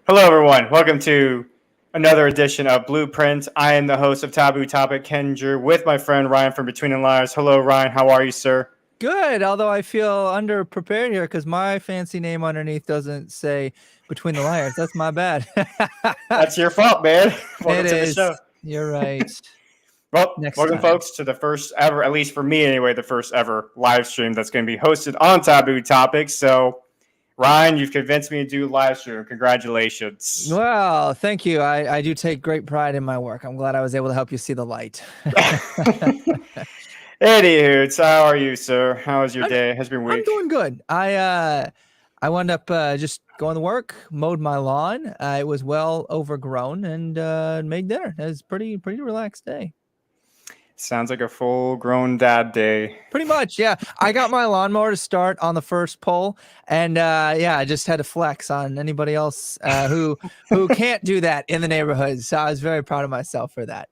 Hello, everyone. Welcome to another edition of Blueprint. I am the host of Taboo Topic, Kendra, with my friend Ryan from Between the Liars. Hello, Ryan. How are you, sir? Good, although I feel underprepared here because my fancy name underneath doesn't say Between the Liars. That's my bad. That's your fault, man. Welcome It to the is. show. You're right. Well, Next welcome, time. folks, to the first ever, at least for me anyway, the first ever live stream that's going to be hosted on Taboo Topics. So, Ryan, you've convinced me to do live stream. Congratulations. Well, thank you. I do take great pride in my work. I'm glad I was able to help you see the light. Anywho, how are you, sir? How was your day? How's been week? I'm doing good. I wound up just going to work, mowed my lawn. It was well overgrown, and made dinner. It was pretty relaxed day. Sounds like a full-grown dad day. Pretty much, yeah. I got my lawnmower to start on the first pull, and yeah, I just had to flex on anybody else who can't do that in the neighborhood. So I was very proud of myself for that.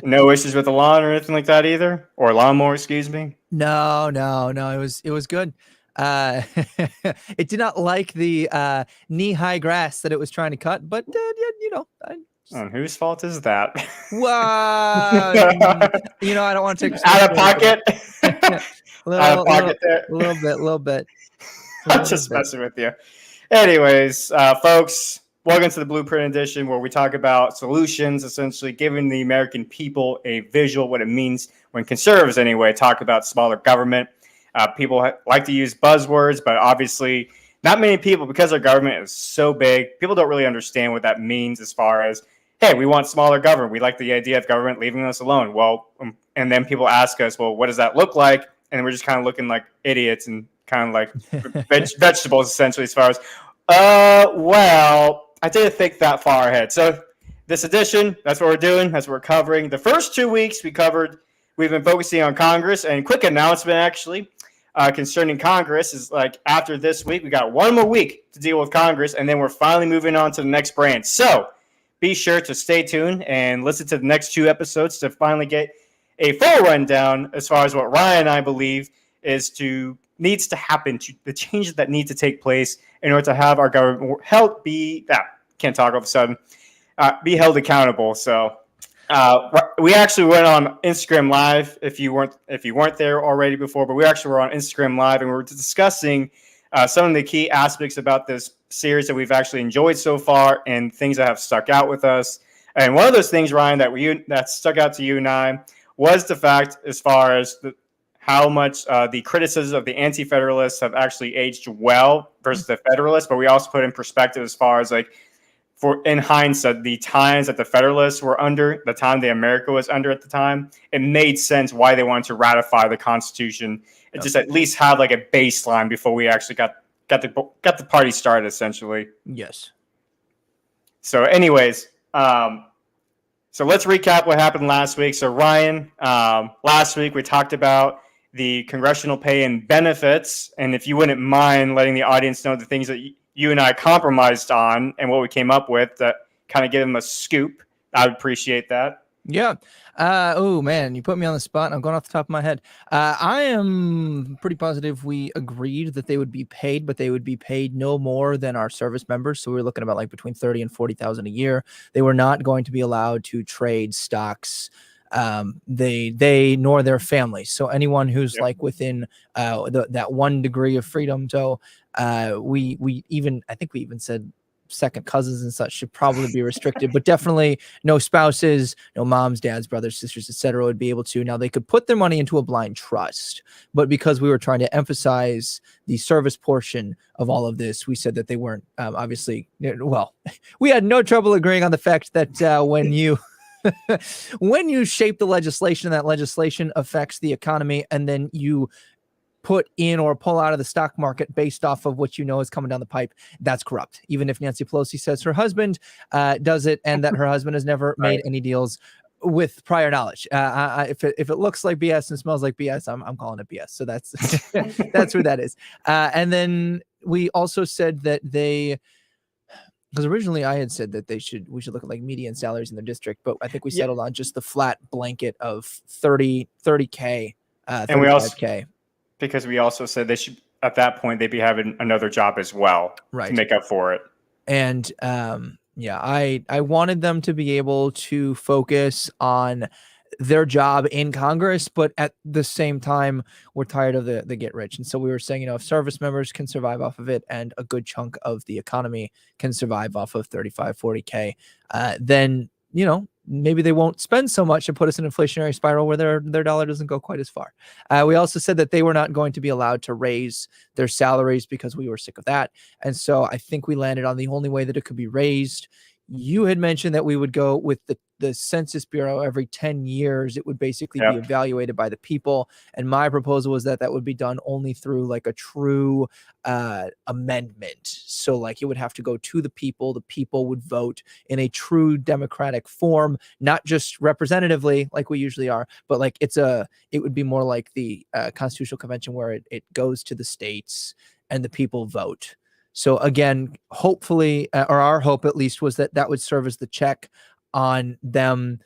No issues with the lawn or anything like that either, or lawnmower, excuse me. No. It was good. It did not like the knee-high grass that it was trying to cut, but And whose fault is that? Well, I don't want to take out of pocket. Out of pocket there. A little bit. I'm just messing with you. Anyways, folks, welcome to the Blueprint Edition, where we talk about solutions, essentially giving the American people a visual what it means when conservatives, anyway, talk about smaller government. People like to use buzzwords, but obviously not many people, because our government is so big, people don't really understand what that means as far as, hey, we want smaller government. We like the idea of government leaving us alone. Well, and then people ask us, well, what does that look like? And we're just kind of looking like idiots and kind of like vegetables, essentially, as far as, well, I didn't think that far ahead. So this edition, that's what we're doing. That's what we're covering. The first 2 weeks we've been focusing on Congress, and quick announcement, actually, concerning Congress is like after this week, we got one more week to deal with Congress, and then we're finally moving on to the next branch. So be sure to stay tuned and listen to the next 2 episodes to finally get a full rundown as far as what Ryan and I believe needs to happen, to the changes that need to take place in order to have our government be held accountable. So we actually went on Instagram Live. If you weren't there already before, but we actually were on Instagram Live, and we were discussing some of the key aspects about this series that we've actually enjoyed so far, and things that have stuck out with us. And one of those things, Ryan, that stuck out to you and I was the fact, as far as how much the criticism of the anti-federalists have actually aged well versus the federalists. But we also put in perspective as far as in hindsight, the times that the Federalists were under, the time that America was under at the time, it made sense why they wanted to ratify the Constitution and just at least have like a baseline before we actually got the party started, essentially. Yes. So, anyways, so let's recap what happened last week. So, Ryan, last week we talked about the congressional pay and benefits, and if you wouldn't mind letting the audience know the things that you and I compromised on and what we came up with, that kind of give them a scoop, I would appreciate that. Yeah. Oh man, you put me on the spot and I'm going off the top of my head. I am pretty positive we agreed that they would be paid, but they would be paid no more than our service members. So we were looking about like between 30 and 40,000 a year. They were not going to be allowed to trade stocks. They nor their families. So anyone who's like within that 1 degree of freedom. So I think we even said second cousins and such should probably be restricted, but definitely no spouses, no moms, dads, brothers, sisters, etc. would be able to. Now they could put their money into a blind trust, but because we were trying to emphasize the service portion of all of this, we said that they weren't obviously. Well, we had no trouble agreeing on the fact that when you shape the legislation, that legislation affects the economy, and then you put in or pull out of the stock market based off of what you know is coming down the pipe, that's corrupt. Even if Nancy Pelosi says her husband does it and that her husband has never made any deals with prior knowledge. If it looks like BS and smells like BS, I'm calling it BS. So that's that's who that is. And then we also said that because originally I had said that we should look at like median salaries in their district, but I think we settled on just the flat blanket of 30K, and we also because we also said they should, at that point, they'd be having another job as well to make up for it. And yeah, I wanted them to be able to focus on their job in Congress, but at the same time, we're tired of the get rich. And so we were saying, if service members can survive off of it and a good chunk of the economy can survive off of 35, 40K, then, maybe they won't spend so much and put us in an inflationary spiral where their dollar doesn't go quite as far. We also said that they were not going to be allowed to raise their salaries because we were sick of that. And so I think we landed on the only way that it could be raised. You had mentioned that we would go with the Census Bureau every 10 years. It would basically be evaluated by the people. And my proposal was that would be done only through like a true amendment. So like it would have to go to the people. The people would vote in a true democratic form, not just representatively like we usually are, but like it would be more like the Constitutional Convention where it goes to the states and the people vote. So again, hopefully, or our hope at least, was that would serve as the check on them,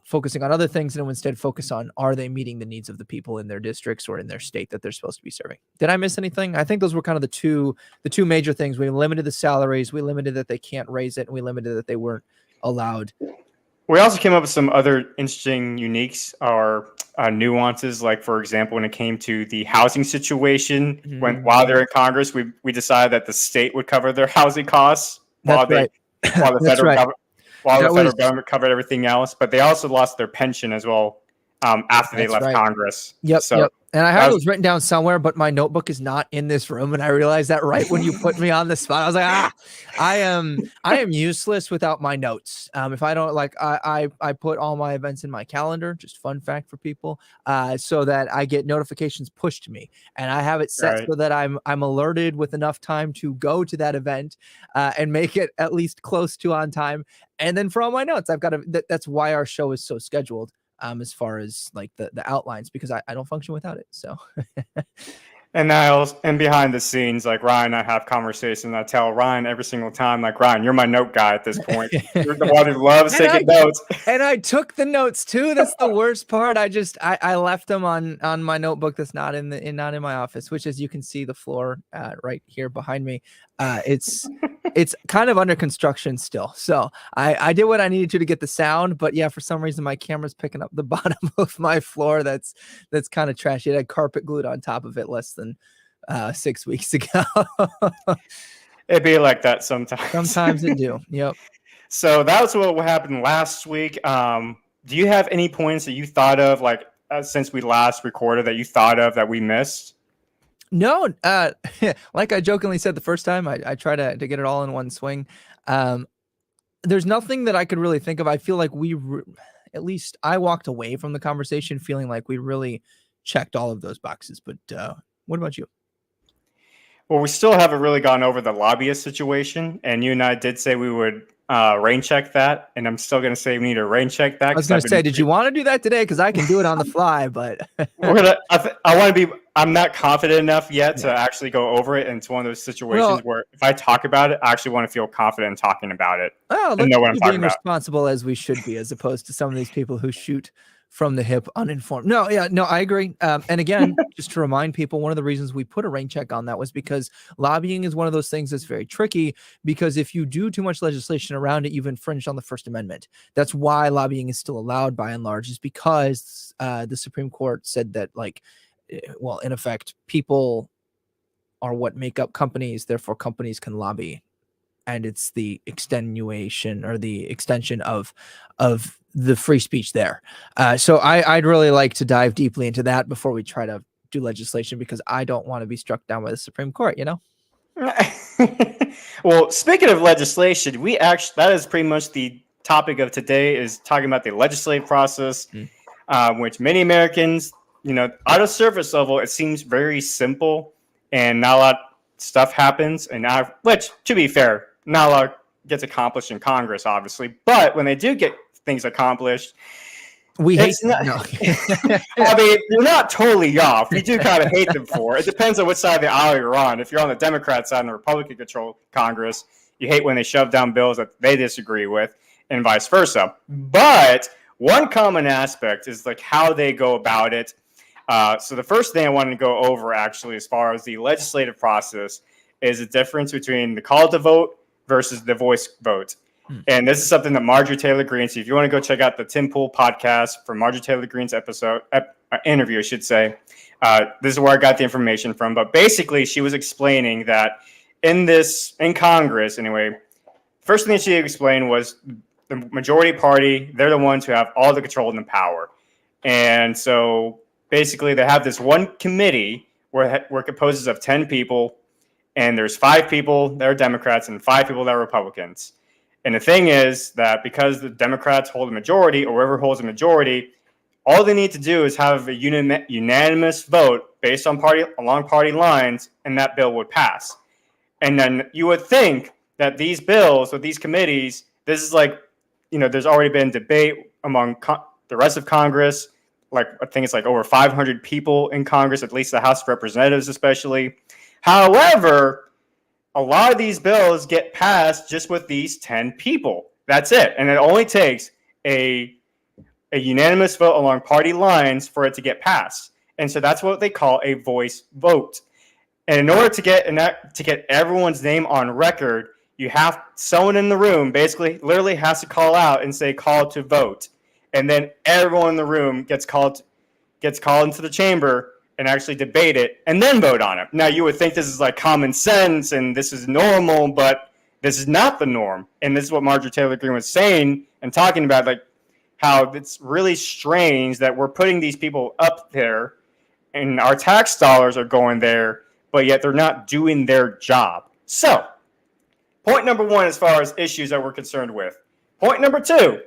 focusing on other things, and instead focus on, are they meeting the needs of the people in their districts or in their state that they're supposed to be serving? Did I miss anything? I think those were kind of the two major things. We limited the salaries, we limited that they can't raise it, and we limited that they weren't allowed. We also came up with some other interesting uniques or nuances. Like, for example, when it came to the housing situation, while they're in Congress, we decided that the state would cover their housing costs while the federal government covered everything else. But they also lost their pension as well after they left Congress. Yep. And I have those written down somewhere, but my notebook is not in this room. And I realized that right when you put me on the spot. I was like, I am useless without my notes. If I don't I put all my events in my calendar, just fun fact for people, so that I get notifications pushed to me. And I have it set so that I'm alerted with enough time to go to that event and make it at least close to on time. And then for all my notes, I've got that's why our show is so scheduled. As far as like the outlines, because I don't function without it. So and behind the scenes, like Ryan and I have conversations. I tell Ryan every single time, like, Ryan, you're my note guy at this point. You're the one who loves taking notes. And I took the notes too. That's the worst part. I left them on my notebook that's not in my office, which, as you can see, the floor right here behind me. It's kind of under construction still. So I did what I needed to get the sound, but yeah, for some reason my camera's picking up the bottom of my floor. That's kind of trashy. It had carpet glued on top of it less than 6 weeks ago. It'd be like that sometimes. Sometimes it do. Yep. So that was what happened last week. Do you have any points that you thought of, like since we last recorded, that you thought of that we missed? No, like I jokingly said the first time, I try to get it all in one swing. There's nothing that I could really think of. I feel like at least I walked away from the conversation feeling like we really checked all of those boxes. But what about you? Well, we still haven't really gone over the lobbyist situation, and you and I did say we would rain check that, and I'm still going to say we need to rain check that. I was going to say, did you want to do that today? Because I can do it on the fly, but I'm not confident enough yet to actually go over it. And it's one of those situations where if I talk about it, I actually want to feel confident in talking about it. Oh, and know what I'm talking about. Responsible as we should be, as opposed to some of these people who shoot from the hip uninformed. No, I agree. And again, just to remind people, one of the reasons we put a rain check on that was because lobbying is one of those things that's very tricky, because if you do too much legislation around it, you've infringed on the First Amendment. That's why lobbying is still allowed by and large, is because the Supreme Court said that, like, well, in effect, people are what make up companies, therefore companies can lobby. And it's the extenuation or the extension of the free speech there. So I'd really like to dive deeply into that before we try to do legislation, because I don't want to be struck down by the Supreme Court, Well, speaking of legislation, that is pretty much the topic of today, is talking about the legislative process, which many Americans, at a surface level, it seems very simple and not a lot of stuff happens. And which, to be fair, not a lot gets accomplished in Congress, obviously. But when they do get things accomplished, we hate them. I mean, you're not totally off. We do kind of hate them for it. It depends on which side of the aisle you're on. If you're on the Democrat side and the Republican-controlled Congress, you hate when they shove down bills that they disagree with, and vice versa. But one common aspect is like how they go about it. So the first thing I wanted to go over, actually, as far as the legislative process, is the difference between the call to vote versus the voice vote. Hmm. And this is something that Marjorie Taylor Greene, so if you want to go check out the Tim Pool podcast for Marjorie Taylor Greene's interview, I should say, this is where I got the information from. But basically, she was explaining that in Congress, anyway, first thing that she explained was the majority party, they're the ones who have all the control and the power. And so basically, they have this one committee where it composes of 10 people, and there's 5 people that are Democrats and 5 people that are Republicans. And the thing is that because the Democrats hold a majority, or whoever holds a majority, all they need to do is have a unanimous vote based on along party lines, and that bill would pass. And then you would think that these bills with these committees, this is like, there's already been debate among the rest of Congress. Like, I think it's like over 500 people in Congress, at least the House of Representatives especially. However, a lot of these bills get passed just with these 10 people. That's it. And it only takes a unanimous vote along party lines for it to get passed. And so that's what they call a voice vote. And in order to get everyone's name on record, you have someone in the room basically literally has to call out and say call to vote. And then everyone in the room gets called into the chamber and actually debate it and then vote on it. Now, you would think this is like common sense and this is normal, but this is not the norm. And this is what Marjorie Taylor Greene was saying and talking about, like how it's really strange that we're putting these people up there and our tax dollars are going there, but yet they're not doing their job. So, point number 1 as far as issues that we're concerned with. Point number 2,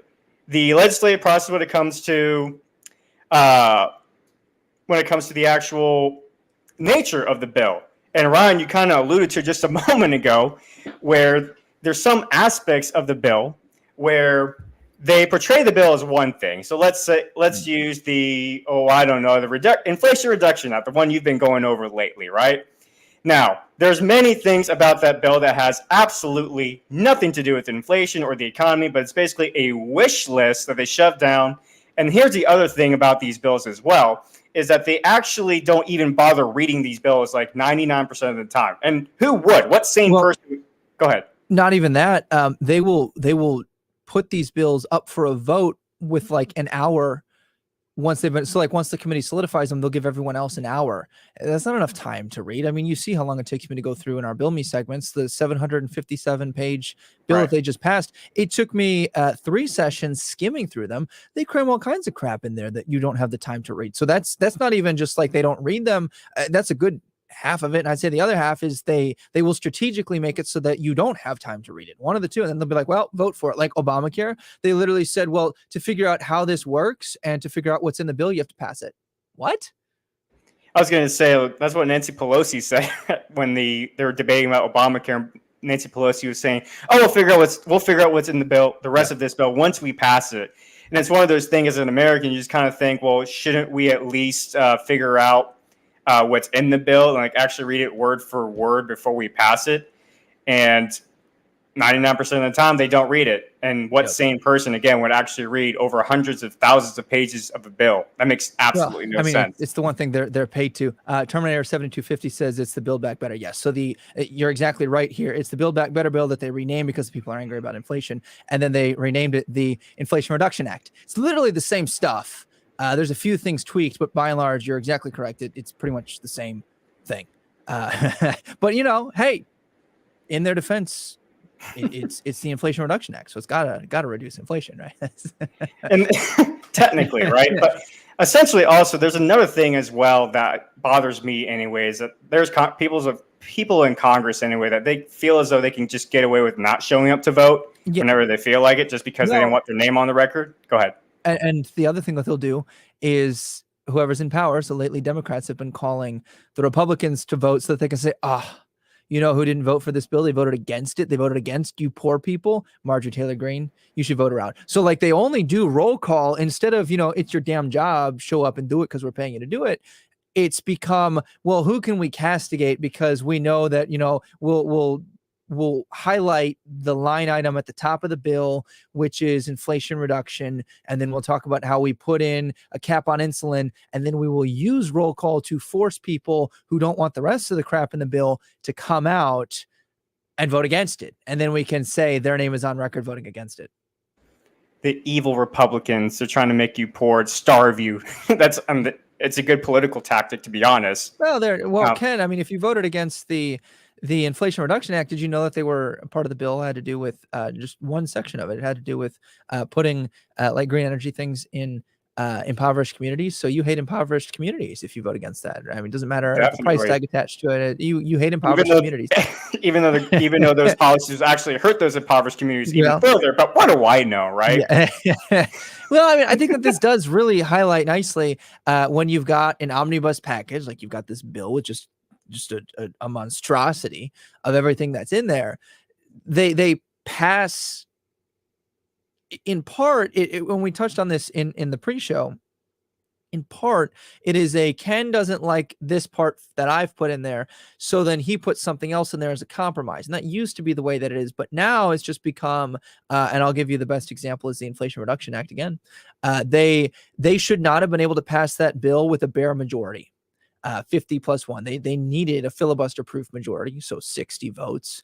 the legislative process when it comes to the actual nature of the bill. And Ryan, you kind of alluded to just a moment ago, where there's some aspects of the bill where they portray the bill as one thing. So let's use the Inflation Reduction Act, the one you've been going over lately, right? Now, there's many things about that bill that has absolutely nothing to do with inflation or the economy, but it's basically a wish list that they shove down. And here's the other thing about these bills as well, is that they actually don't even bother reading these bills like 99% of the time. And who would? What sane person? Go ahead. Not even that. They will put these bills up for a vote with like an hour once the committee solidifies them, they'll give everyone else an hour. That's not enough time to read. I mean, you see how long it takes me to go through in our Bill Me segments, the 757-page bill that they just passed. It took me 3 sessions skimming through them. They cram all kinds of crap in there that you don't have the time to read. So that's not even just like they don't read them. That's a good half of it. And I'd say the other half is they will strategically make it so that you don't have time to read it. One of the two. And then they'll be like, well, vote for it. Like Obamacare. They literally said, well, to figure out how this works and to figure out what's in the bill, you have to pass it. What? I was going to say, that's what Nancy Pelosi said when they were debating about Obamacare. Nancy Pelosi was saying, oh, we'll figure out what's in the bill, the rest of this bill, once we pass it. And it's one of those things as an American, you just kind of think, well, shouldn't we at least figure out what's in the bill and like actually read it word for word before we pass it? And 99% of the time they don't read it. And what sane person, again, would actually read over hundreds of thousands of pages of a bill? That makes absolutely no sense. It's the one thing they're paid to. Terminator 7250 says it's the Build Back Better. Yes. So you're exactly right here. It's the Build Back Better bill that they renamed because people are angry about inflation. And then they renamed it the Inflation Reduction Act. It's literally the same stuff. There's a few things tweaked, but by and large, you're exactly correct. It's pretty much the same thing. But hey, in their defense, it's the Inflation Reduction Act, so it's gotta reduce inflation, right? And technically, right? But essentially, also, there's another thing as well that bothers me, anyways. That there's people in Congress anyway that they feel as though they can just get away with not showing up to vote whenever they feel like it, just because they don't want their name on the record. Go ahead. And the other thing that they'll do is whoever's in power. So lately, Democrats have been calling the Republicans to vote so that they can say, you know who didn't vote for this bill? They voted against it. They voted against you poor people. Marjorie Taylor Greene, you should vote her out. So like they only do roll call instead of, it's your damn job, show up and do it because we're paying you to do it. It's become, well, who can we castigate because we know that, we'll highlight the line item at the top of the bill, which is inflation reduction. And then we'll talk about how we put in a cap on insulin. And then we will use roll call to force people who don't want the rest of the crap in the bill to come out and vote against it. And then we can say their name is on record voting against it. The evil Republicans, they're trying to make you poor, starve you. That's it's a good political tactic, to be honest. Well, Ken, I mean, if you voted against the Inflation Reduction Act, did you know that they were part of the bill had to do with just one section of it? It had to do with putting like green energy things in impoverished communities. So you hate impoverished communities if you vote against that. I mean, it doesn't matter the price tag attached to it. You hate impoverished communities. even though those policies actually hurt those impoverished communities even further. But what do I know, right? Yeah. Well, I mean, I think that this does really highlight nicely when you've got an omnibus package, like you've got this bill with just a monstrosity of everything that's in there. They pass. In part, when we touched on this in the pre-show, in part, it is Ken doesn't like this part that I've put in there, so then he puts something else in there as a compromise. And that used to be the way that it is, but now it's just become, and I'll give you the best example is the Inflation Reduction Act again. They should not have been able to pass that bill with a bare majority. 50+1. They needed a filibuster-proof majority, so 60 votes.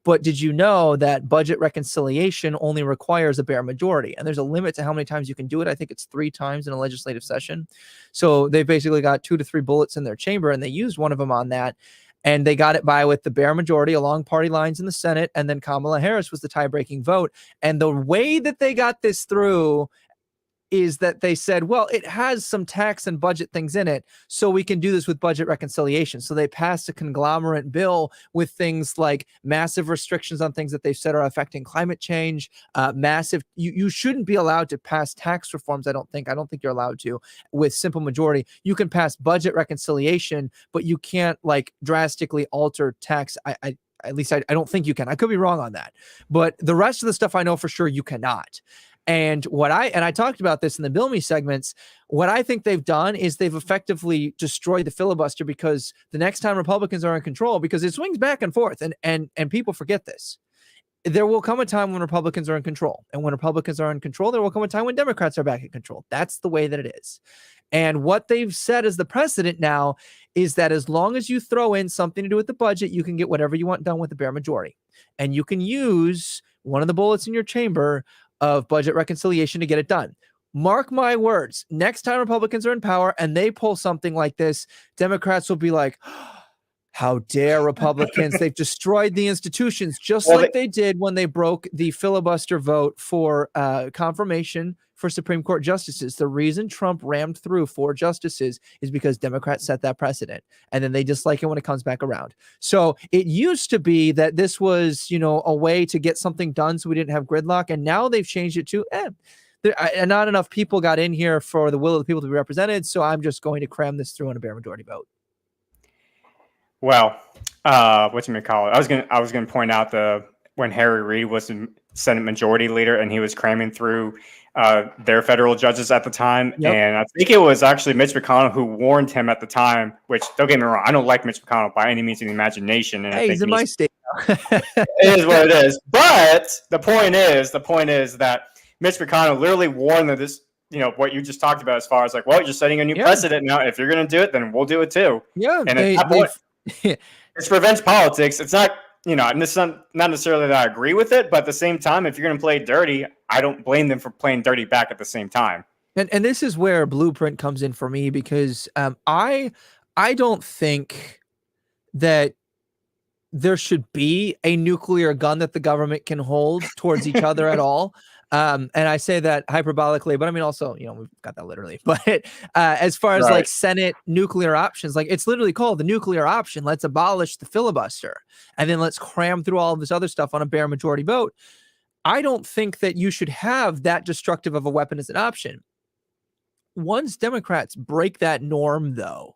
But did you know that budget reconciliation only requires a bare majority? And there's a limit to how many times you can do it. I think it's 3 times in a legislative session. So they basically got 2 to 3 bullets in their chamber, and they used one of them on that. And they got it by with the bare majority along party lines in the Senate. And then Kamala Harris was the tie-breaking vote. And the way that they got this through is that they said, well, it has some tax and budget things in it, so we can do this with budget reconciliation. So they passed a conglomerate bill with things like massive restrictions on things that they've said are affecting climate change, massive. You shouldn't be allowed to pass tax reforms. I don't think you're allowed to with simple majority. You can pass budget reconciliation, but you can't like drastically alter tax. At least I don't think you can. I could be wrong on that, but the rest of the stuff I know for sure you cannot. And I talked about this in the Bill Me segments. What I think they've done is they've effectively destroyed the filibuster, because the next time Republicans are in control, because it swings back and forth, and people forget this. There will come a time when Republicans are in control, and when Republicans are in control, there will come a time when Democrats are back in control. That's the way that it is. And what they've said as the precedent now is that as long as you throw in something to do with the budget, you can get whatever you want done with the bare majority, and you can use one of the bullets in your chamber of budget reconciliation to get it done. Mark my words, next time Republicans are in power and they pull something like this, Democrats will be like, how dare Republicans? They've destroyed the institutions, just like they did when they broke the filibuster vote for confirmation for Supreme Court justices. The reason Trump rammed through 4 justices is because Democrats set that precedent, and then they dislike it when it comes back around. So it used to be that this was, a way to get something done so we didn't have gridlock, and now they've changed it to, not enough people got in here for the will of the people to be represented, so I'm just going to cram this through on a bare majority vote. Well, whatchamacallit? I was gonna point out when Harry Reid was the Senate Majority Leader and he was cramming through their federal judges at the time. Yep. And I think it was actually Mitch McConnell who warned him at the time, which, don't get me wrong, I don't like Mitch McConnell by any means in the imagination. And hey, he's in my state. It is what it is. But the point is that Mitch McConnell literally warned that this, what you just talked about as far as like, well, you're setting a new precedent now. If you're going to do it, then we'll do it too. Yeah. And at that point, it's revenge politics. It's not, not necessarily that I agree with it, but at the same time, if you're going to play dirty, I don't blame them for playing dirty back at the same time. And this is where Blueprint comes in for me, because I don't think that there should be a nuclear gun that the government can hold towards each other at all. And I say that hyperbolically, but I mean, also, we've got that literally, but as far as like Senate nuclear options, like it's literally called the nuclear option. Let's abolish the filibuster and then let's cram through all of this other stuff on a bare majority vote. I don't think that you should have that destructive of a weapon as an option. Once Democrats break that norm, though,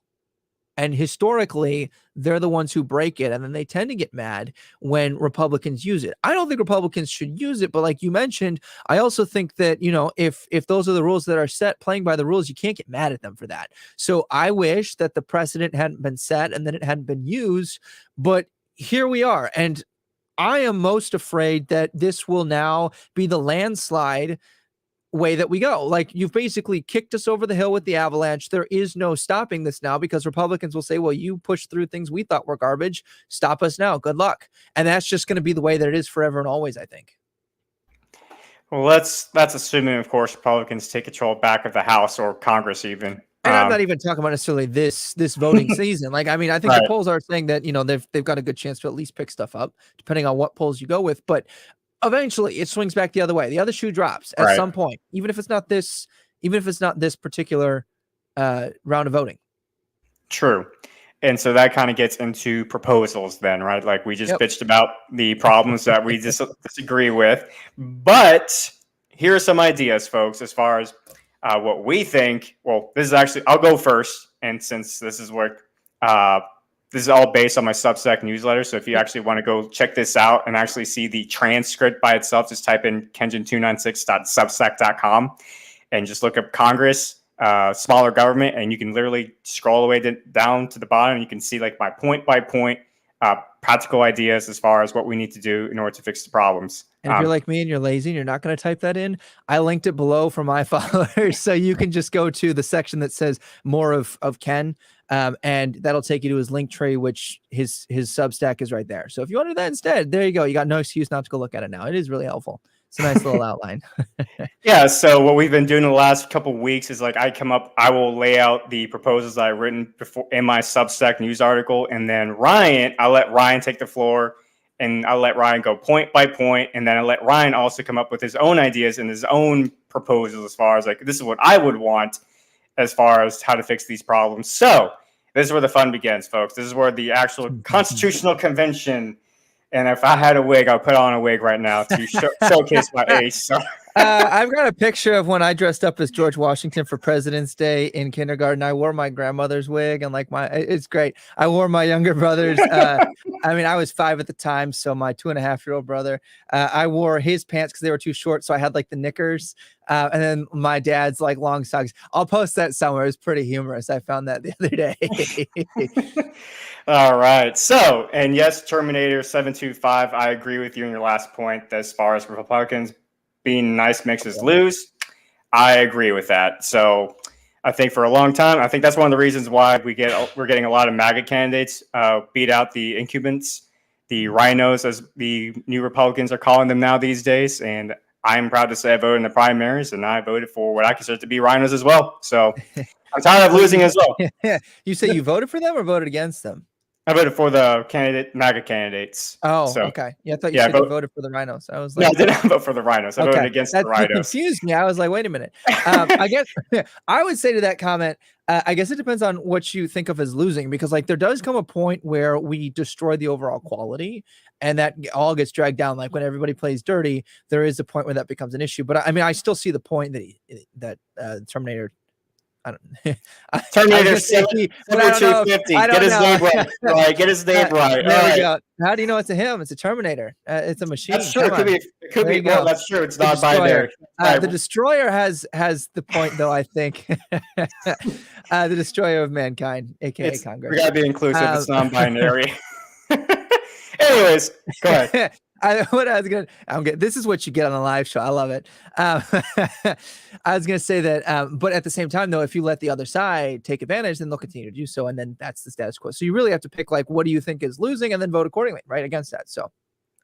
and historically, they're the ones who break it, and then they tend to get mad when Republicans use it. I don't think Republicans should use it, but like you mentioned, I also think that, if those are the rules that are set, playing by the rules, you can't get mad at them for that. So I wish that the precedent hadn't been set and that it hadn't been used, but here we are. And I am most afraid that this will now be the landslide way that we go. Like, you've basically kicked us over the hill with the avalanche. There is no stopping this now, because Republicans will say, well, you pushed through things we thought were garbage. Stop us now. Good luck. And that's just going to be the way that it is forever and always, I think. Well, that's assuming, of course, Republicans take control back of the House or Congress even. And I'm not even talking about necessarily this voting season. Like, I mean, I think Right. the polls are saying that, they've got a good chance to at least pick stuff up, depending on what polls you go with. But eventually it swings back the other way. The other shoe drops at some point, even if it's not this particular round of voting. True. And so that kind of gets into proposals then, right? Like, we just bitched about the problems that we disagree with. But here are some ideas, folks, as far as what we think. Well, this is actually, I'll go first. And since this is what, this is all based on my Substack newsletter. So if you actually want to go check this out and actually see the transcript by itself, just type in kenjin296.substack.com and just look up Congress, smaller government, and you can literally scroll away down to the bottom. And you can see like my point by point practical ideas as far as what we need to do in order to fix the problems. And if you're like me and you're lazy and you're not going to type that in, I linked it below for my followers. So you can just go to the section that says more of Ken, and that'll take you to his link tree, which his Substack is right there. So if you want to do that instead, there you go. You got no excuse not to go look at it now. It is really helpful. It's a nice little outline. Yeah. So what we've been doing the last couple of weeks is like, I will lay out the proposals that I've written before in my Substack news article. And then I'll let Ryan take the floor, and I'll let Ryan go point by point. And then I'll let Ryan also come up with his own ideas and his own proposals as far as like, this is what I would want as far as how to fix these problems. So this is where the fun begins, folks. This is where the actual Constitutional Convention. And if I had a wig, I'll put on a wig right now to showcase my age. So. I've got a picture of when I dressed up as George Washington for President's Day in kindergarten. I wore my grandmother's wig, and it's great. I wore my younger brother's. I mean, I was 5 at the time, so my 2.5-year-old brother, I wore his pants because they were too short, so I had like the knickers, and then my dad's like long socks. I'll post that somewhere. It's pretty humorous. I found that the other day. All right. So, and yes, Terminator 725, I agree with you in your last point as far as Republicans being nice makes us lose. I agree with that. So I think for a long time, I think that's one of the reasons why we're getting a lot of MAGA candidates beat out the incumbents, the rhinos, as the new Republicans are calling them now these days. And I'm proud to say I voted in the primaries, and I voted for what I consider to be rhinos as well. So I'm tired of losing as well. You say you voted for them or voted against them? I voted for the MAGA candidates. Oh, so, okay. Yeah, I thought you said you voted for the rhinos. I was like, no, I didn't vote for the rhinos. I voted against the rhinos. Confused me. I was like, wait a minute. I guess I would say to that comment, I guess it depends on what you think of as losing, because like there does come a point where we destroy the overall quality, and that all gets dragged down. Like when everybody plays dirty, there is a point where that becomes an issue. But I mean, I still see the point that Terminator. I don't. Terminator 250. Get his name right. Right. Get his name right. There we go. How do you know it's a him? It's a Terminator. It's a machine. That's true. It could be. Well, that's true. It's not binary. The Destroyer has the point, though. I think the Destroyer of Mankind, aka Congress. We gotta be inclusive. It's non-binary. Anyways, go ahead. This is what you get on a live show. I love it. I was going to say that, but at the same time, though, if you let the other side take advantage, then they'll continue to do so. And then that's the status quo. So you really have to pick, like, what do you think is losing, and then vote accordingly, right, against that. So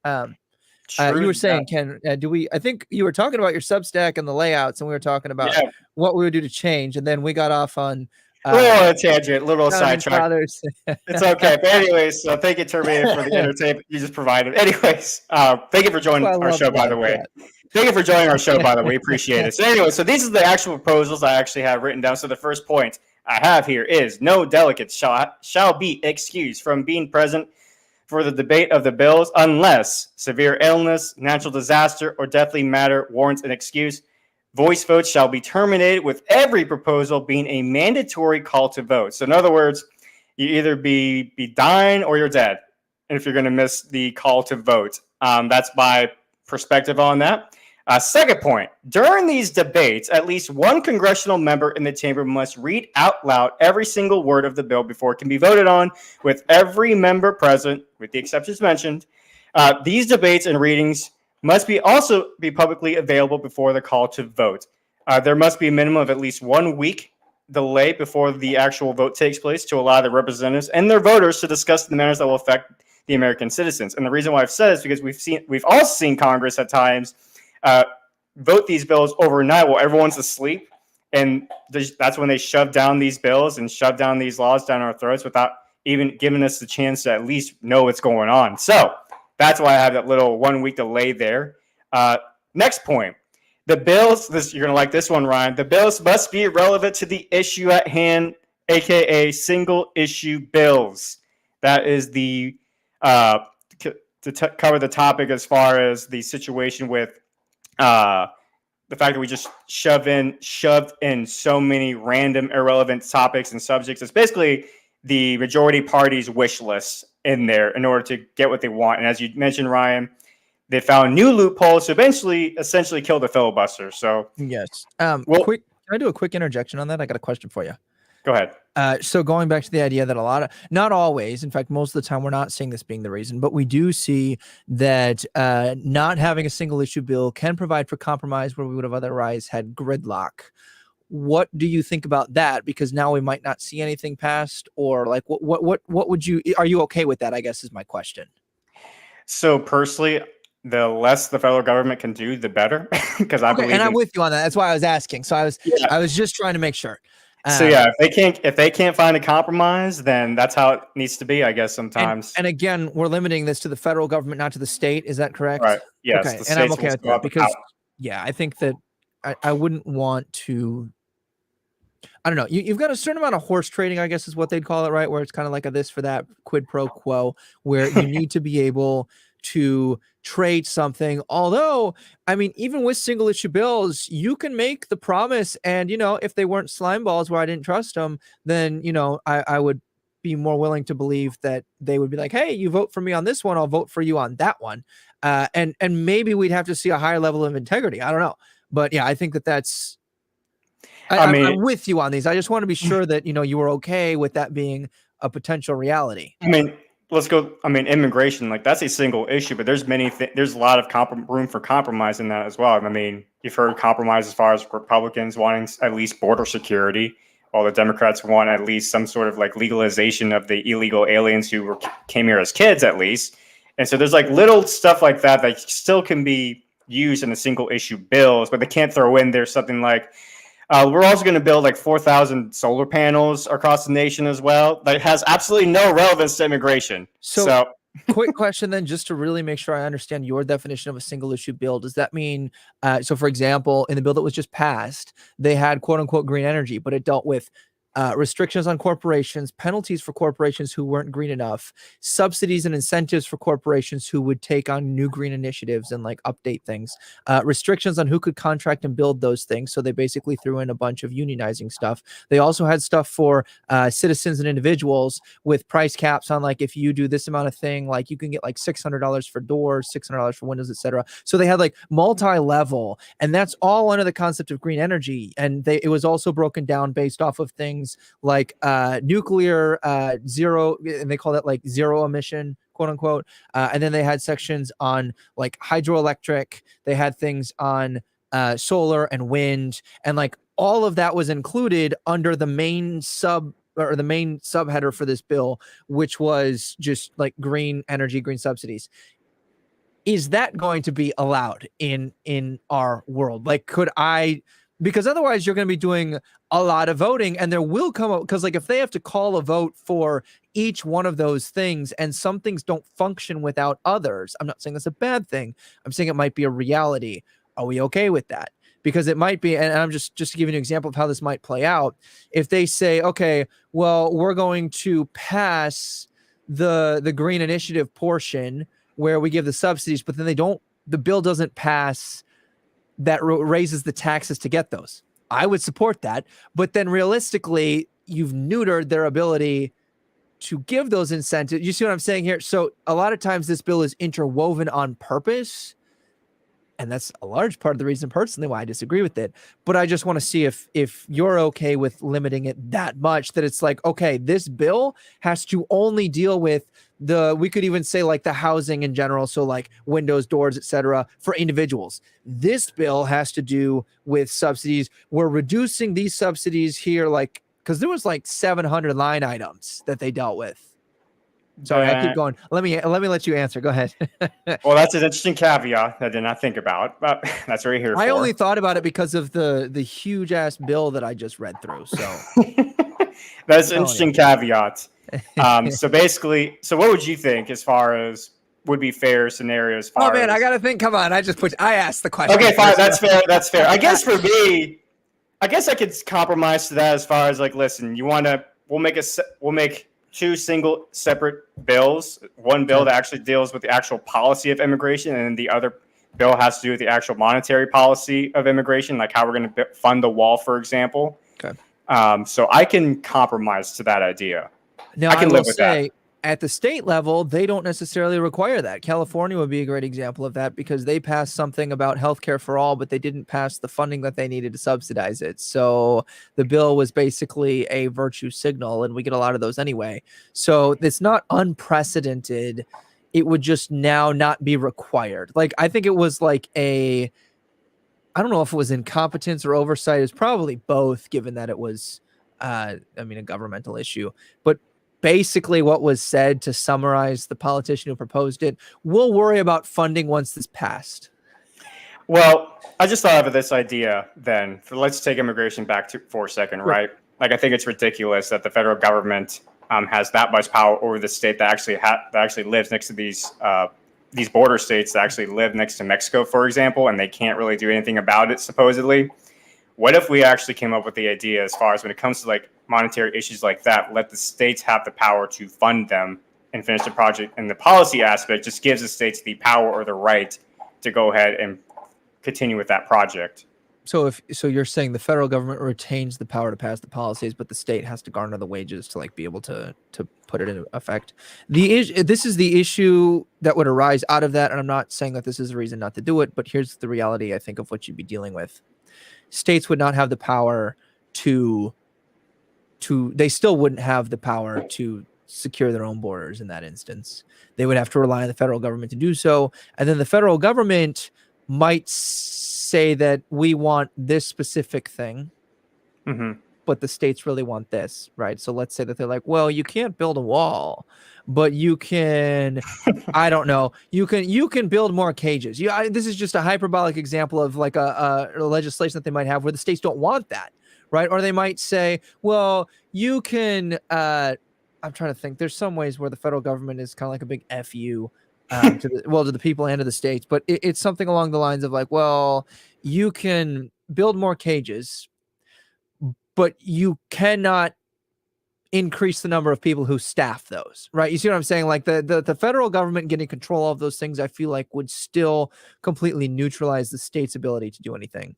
you were saying, Ken, I think you were talking about your Substack and the layouts, and we were talking about what we would do to change. And then we got off on little tangent, little sidetrack. It's okay. But anyways, so thank you, Terminator, for the entertainment you just provided. Anyways, thank you for joining our show, by the way. Thank you for joining our show, by the way. Appreciate it. So anyway, so these are the actual proposals I actually have written down. So the first point I have here is no delegates shall be excused from being present for the debate of the bills unless severe illness, natural disaster, or deathly matter warrants an excuse. Voice votes shall be terminated, with every proposal being a mandatory call to vote. So in other words, you either be dying or you're dead. And if you're going to miss the call to vote, that's my perspective on that. Second point, during these debates, at least one congressional member in the chamber must read out loud every single word of the bill before it can be voted on, with every member present, with the exceptions mentioned. These debates and readings must also be publicly available before the call to vote. There must be a minimum of at least 1 week delay before the actual vote takes place to allow the representatives and their voters to discuss the matters that will affect the American citizens. And the reason why I've said is because we've all seen Congress at times vote these bills overnight while everyone's asleep, and that's when they shove down these bills and shove down these laws down our throats without even giving us the chance to at least know what's going on. So that's why I have that little 1 week delay there. Next point. The bills, you're going to like this one, Ryan. The bills must be relevant to the issue at hand, aka single issue bills. That is to cover the topic as far as the situation with the fact that we just shoved in so many random irrelevant topics and subjects. It's basically the majority party's wish list in there in order to get what they want. And as you mentioned, Ryan, they found new loopholes to essentially kill the filibuster. So yes. Can I do a quick interjection on that? I got a question for you. Go ahead. So going back to the idea that not always, in fact, most of the time, we're not seeing this being the reason, but we do see that not having a single issue bill can provide for compromise where we would have otherwise had gridlock. What do you think about that? Because now we might not see anything passed, or like what are you okay with that? I guess is my question. So personally, the less the federal government can do, the better. Because I believe, and I'm with you on that. That's why I was asking. So I was just trying to make sure. So yeah, if they can't find a compromise, then that's how it needs to be, I guess. Sometimes. And again, we're limiting this to the federal government, not to the state. Is that correct? Right. Yes. Okay. And I'm okay with that because, I think that I wouldn't want to. I don't know. You've got a certain amount of horse trading, I guess is what they'd call it, right? Where it's kind of like a this for that quid pro quo, where you need to be able to trade something. Although, I mean, even with single issue bills, you can make the promise, and if they weren't slime balls where I didn't trust them, then I would be more willing to believe that they would be like, hey, you vote for me on this one, I'll vote for you on that one. And maybe we'd have to see a higher level of integrity. I don't know. But yeah, I think that's I'm with you on these. I just want to be sure that you were okay with that being a potential reality. I mean, let's go. I mean, immigration, like that's a single issue, but there's there's a lot of room for compromise in that as well. I mean, you've heard compromise as far as Republicans wanting at least border security, while the Democrats want at least some sort of like legalization of the illegal aliens who came here as kids, at least. And so there's like little stuff like that that still can be used in a single issue bills, but they can't throw in there something like, we're also going to build like 4,000 solar panels across the nation as well. That has absolutely no relevance to immigration. So quick question then, just to really make sure I understand your definition of a single issue bill. Does that mean, so for example, in the bill that was just passed, they had quote unquote green energy, but it dealt with restrictions on corporations, penalties for corporations who weren't green enough, subsidies and incentives for corporations who would take on new green initiatives and like update things, restrictions on who could contract and build those things. So they basically threw in a bunch of unionizing stuff. They also had stuff for citizens and individuals with price caps on like, if you do this amount of thing, like you can get like $600 for doors, $600 for windows, etc. So they had like multi-level, and that's all under the concept of green energy. And it was also broken down based off of things like nuclear zero, and they call that like zero emission, quote unquote. And then they had sections on like hydroelectric. They had things on solar and wind, and like all of that was included under the main subheader for this bill, which was just like green energy, green subsidies. Is that going to be allowed in our world? Like, because otherwise you're going to be doing a lot of voting, and there will come up, because like if they have to call a vote for each one of those things and some things don't function without others, I'm not saying that's a bad thing. I'm saying it might be a reality. Are we okay with that? Because it might be, and I'm just to give you an example of how this might play out. If they say, okay, well, we're going to pass the green initiative portion where we give the subsidies, but then the bill doesn't pass that raises the taxes to get those. I would support that. But then realistically, you've neutered their ability to give those incentives. You see what I'm saying here? So a lot of times this bill is interwoven on purpose And that's a large part of the reason personally why I disagree with it. But I just want to see if you're okay with limiting it that much, that it's like, okay, this bill has to only deal with we could even say like the housing in general. So like windows, doors, etc. for individuals. This bill has to do with subsidies. We're reducing these subsidies here, like, because there was like 700 line items that they dealt with. Sorry, I keep going. Let me let you answer. Go ahead. Well, that's an interesting caveat I did not think about, but that's what we're here for. I only thought about it because of the huge ass bill that I just read through. So that's an interesting caveat. So basically, what would you think as far as would be fair scenarios? Oh man, I gotta think. Come on, I asked the question. Okay, fine. That's fair. That's fair. I guess for me, I guess I could compromise to that as far as like, listen, we'll make two single separate bills. One bill that actually deals with the actual policy of immigration, and then the other bill has to do with the actual monetary policy of immigration, like how we're going to fund the wall, for example. Okay. So I can compromise to that idea. Now, I can live with that. At the state level, they don't necessarily require that. California would be a great example of that because they passed something about healthcare for all, but they didn't pass the funding that they needed to subsidize it. So the bill was basically a virtue signal, and we get a lot of those anyway. So it's not unprecedented. It would just now not be required. Like, I think it was like I don't know if it was incompetence or oversight. It's probably both, given that it was, a governmental issue. But basically what was said, to summarize the politician who proposed it, we'll worry about funding once this passed. Well, I just thought of this idea then. Let's take immigration back for a second, right? Like, I think it's ridiculous that the federal government has that much power over the state that actually lives next to these border states that actually live next to Mexico, for example, and they can't really do anything about it, supposedly. What if we actually came up with the idea, as far as when it comes to like monetary issues like that, let the states have the power to fund them and finish the project, and the policy aspect just gives the states the power or the right to go ahead and continue with that project. So you're saying the federal government retains the power to pass the policies, but the state has to garner the wages to like be able to put it into effect. This is the issue that would arise out of that, and I'm not saying that this is a reason not to do it, but here's the reality, I think, of what you'd be dealing with. States would not have the power they still wouldn't have the power to secure their own borders in that instance. They would have to rely on the federal government to do so. And then the federal government might say that we want this specific thing, but the states really want this, right? So let's say that they're like, well, you can't build a wall, but you can, I don't know, you can build more cages. This is just a hyperbolic example of like a legislation that they might have where the states don't want that, right? Or they might say, well, you can, I'm trying to think. There's some ways where the federal government is kind of like a big FU to the people and to the states, but it's something along the lines of like, well, you can build more cages, but you cannot increase the number of people who staff those, right? You see what I'm saying? Like the federal government getting control of those things, I feel like would still completely neutralize the state's ability to do anything.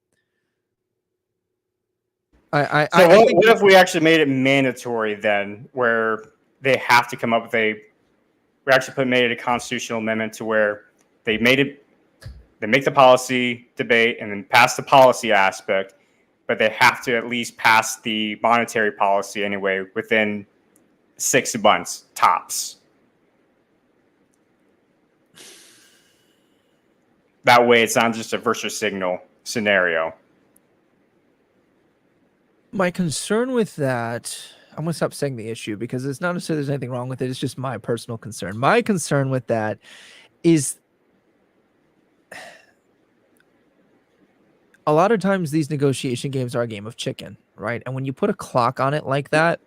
What if we actually made it mandatory then, where they have to come up with we actually made it a constitutional amendment to where they make the policy debate and then pass the policy aspect, but they have to at least pass the monetary policy anyway within 6 months tops. That way it's not just a virtue signal scenario. My concern with that, I'm going to stop saying the issue because it's not necessarily there's anything wrong with it. It's just my personal concern. My concern with that is a lot of times these negotiation games are a game of chicken, right? And when you put a clock on it like that,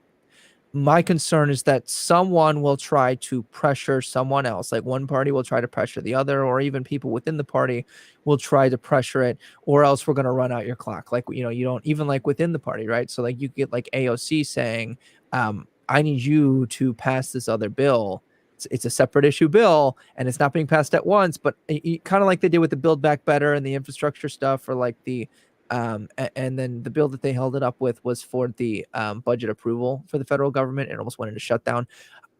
my concern is that someone will try to pressure someone else. Like one party will try to pressure the other, or even people within the party will try to pressure it, or else we're going to run out your clock. Like, you don't even like within the party, right? So like you get like AOC saying, I need you to pass this other bill. It's a separate issue bill and it's not being passed at once, but kind of like they did with the Build Back Better and the infrastructure stuff, or like the and then the bill that they held it up with was for the budget approval for the federal government. It almost went into shutdown.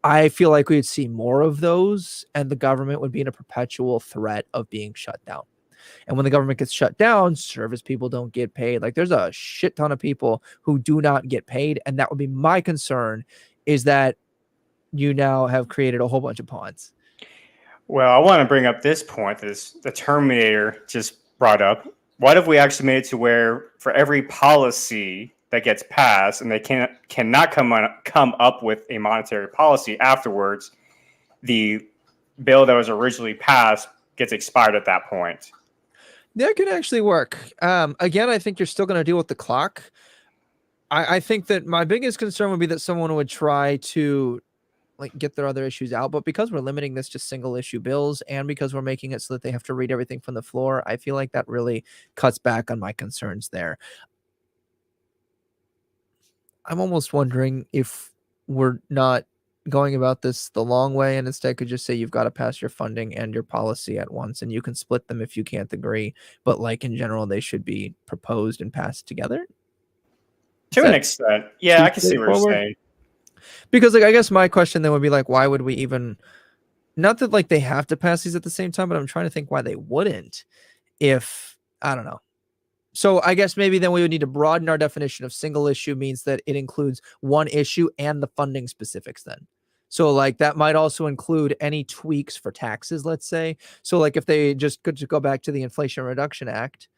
I feel like we would see more of those, and the government would be in a perpetual threat of being shut down. And when the government gets shut down, service people don't get paid. Like there's a shit ton of people who do not get paid. And that would be my concern, is that you now have created a whole bunch of pawns. Well, I want to bring up this point that the Terminator just brought up. What if we actually made it to where for every policy that gets passed and they cannot come up with a monetary policy afterwards, the bill that was originally passed gets expired at that point? That could actually work. Again, I think you're still going to deal with the clock. I think that my biggest concern would be that someone would try to like get their other issues out, but because we're limiting this to single issue bills and because we're making it so that they have to read everything from the floor, I feel like that really cuts back on my concerns there. I'm almost wondering if we're not going about this the long way and instead could just say you've got to pass your funding and your policy at once and you can split them if you can't agree, but like in general they should be proposed and passed together to an extent. Yeah, I can see what you're saying. Because like I guess my question then would be like, why would we even, not that like they have to pass these at the same time, but I'm trying to think why they wouldn't, if I don't know. So I guess maybe then we would need to broaden our definition of single issue, means that it includes one issue and the funding specifics then. So like that might also include any tweaks for taxes, let's say. So like if they just could go back to the Inflation Reduction Act,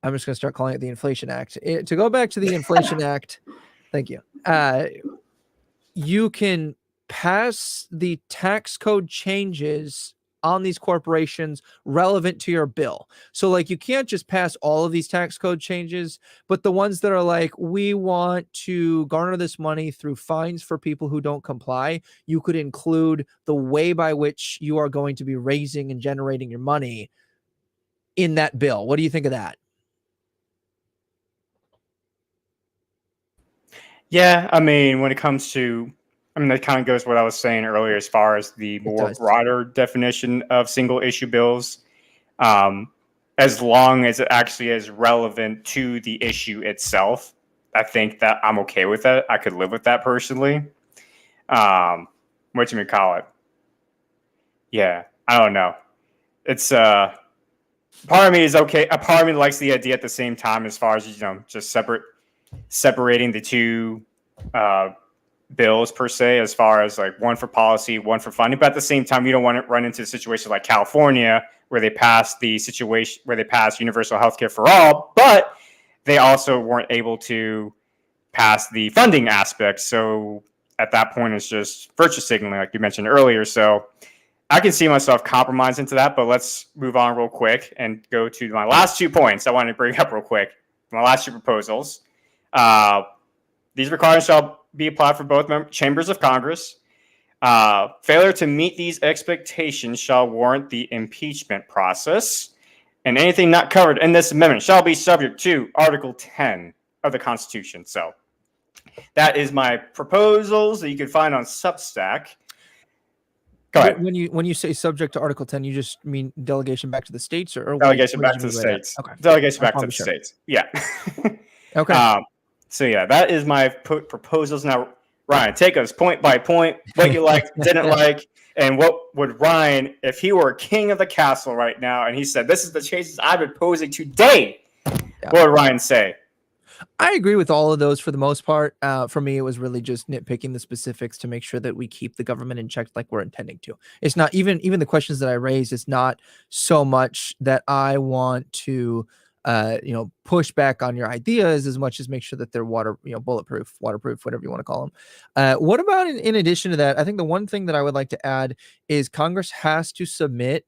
I'm just going to start calling it the Inflation Act. To go back to the Inflation Act, thank you. You can pass the tax code changes on these corporations relevant to your bill. So like you can't just pass all of these tax code changes, but the ones that are like, we want to garner this money through fines for people who don't comply, you could include the way by which you are going to be raising and generating your money in that bill. What do you think of that? Yeah, I mean, when it comes to, I mean, that kind of goes what I was saying earlier as far as the more broader definition of single issue bills. As long as it actually is relevant to the issue itself, I think that I'm okay with that. I could live with that personally. What you call it? Yeah, I don't know. It's part of me is okay. A part of me likes the idea at the same time, as far as, you know, just separating the two bills per se, as far as like one for policy, one for funding. But at the same time, you don't want to run into a situation like California where they passed universal health care for all, but they also weren't able to pass the funding aspect. So at that point, it's just virtue signaling, like you mentioned earlier. So I can see myself compromising to that, but let's move on real quick and go to my last 2 points I wanted to bring up real quick. My last 2 proposals. These requirements shall be applied for both chambers of Congress. Failure to meet these expectations shall warrant the impeachment process. And anything not covered in this amendment shall be subject to Article 10 of the Constitution. So that is my proposals that you can find on Substack. Go ahead. When you say subject to Article 10, you just mean delegation back to the states, or delegation back to the states? Okay. Delegation back to the states. Yeah. Okay. So yeah, that is my proposals. Now, Ryan, take us point by point, what you liked, didn't like, and what would Ryan, if he were king of the castle right now, and he said, "This is the changes I'm proposing today," what would Ryan say? I agree with all of those for the most part. For me, it was really just nitpicking the specifics to make sure that we keep the government in check like we're intending to. It's not even the questions that I raised. It's not so much that I want to, push back on your ideas as much as make sure that they're bulletproof, waterproof, whatever you want to call them. What about in addition to that? I think the one thing that I would like to add is Congress has to submit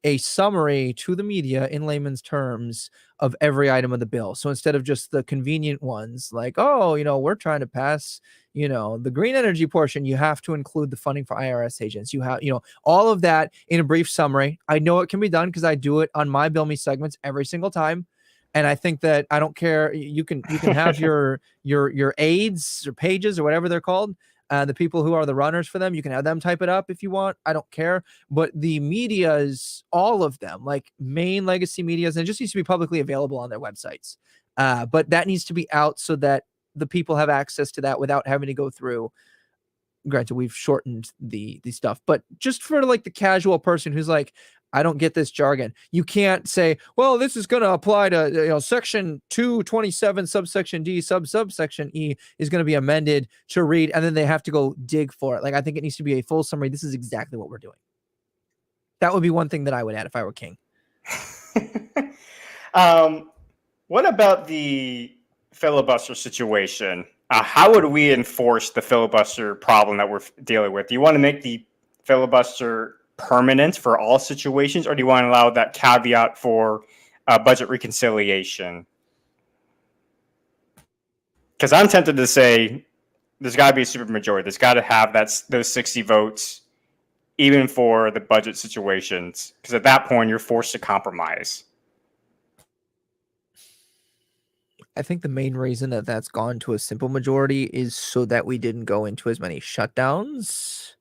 a summary to the media in layman's terms of every item of the bill. So instead of just the convenient ones like, oh, we're trying to pass, the green energy portion, you have to include the funding for IRS agents. You have, all of that in a brief summary. I know it can be done because I do it on my Bill Me segments every single time. And I think that I don't care. You can have your aides or pages or whatever they're called. The people who are the runners for them, you can have them type it up if you want. I don't care. But the medias, all of them, like main legacy medias, and it just needs to be publicly available on their websites. But that needs to be out so that the people have access to that without having to go through. Granted, we've shortened the stuff, but just for like the casual person who's like, I don't get this jargon. You can't say, well, this is going to apply to section 227 subsection D subsection E is going to be amended to read, and then they have to go dig for it. Like, I think it needs to be a full summary. This is exactly what we're doing. That would be one thing that I would add if I were king. What about the filibuster situation? How would we enforce the filibuster problem that we're dealing with? Do you want to make the filibuster permanent for all situations, or do you want to allow that caveat for budget reconciliation? Because I'm tempted to say there's got to be a supermajority. There's got to have those 60 votes, even for the budget situations, because at that point you're forced to compromise. I think the main reason that that's gone to a simple majority is so that we didn't go into as many shutdowns.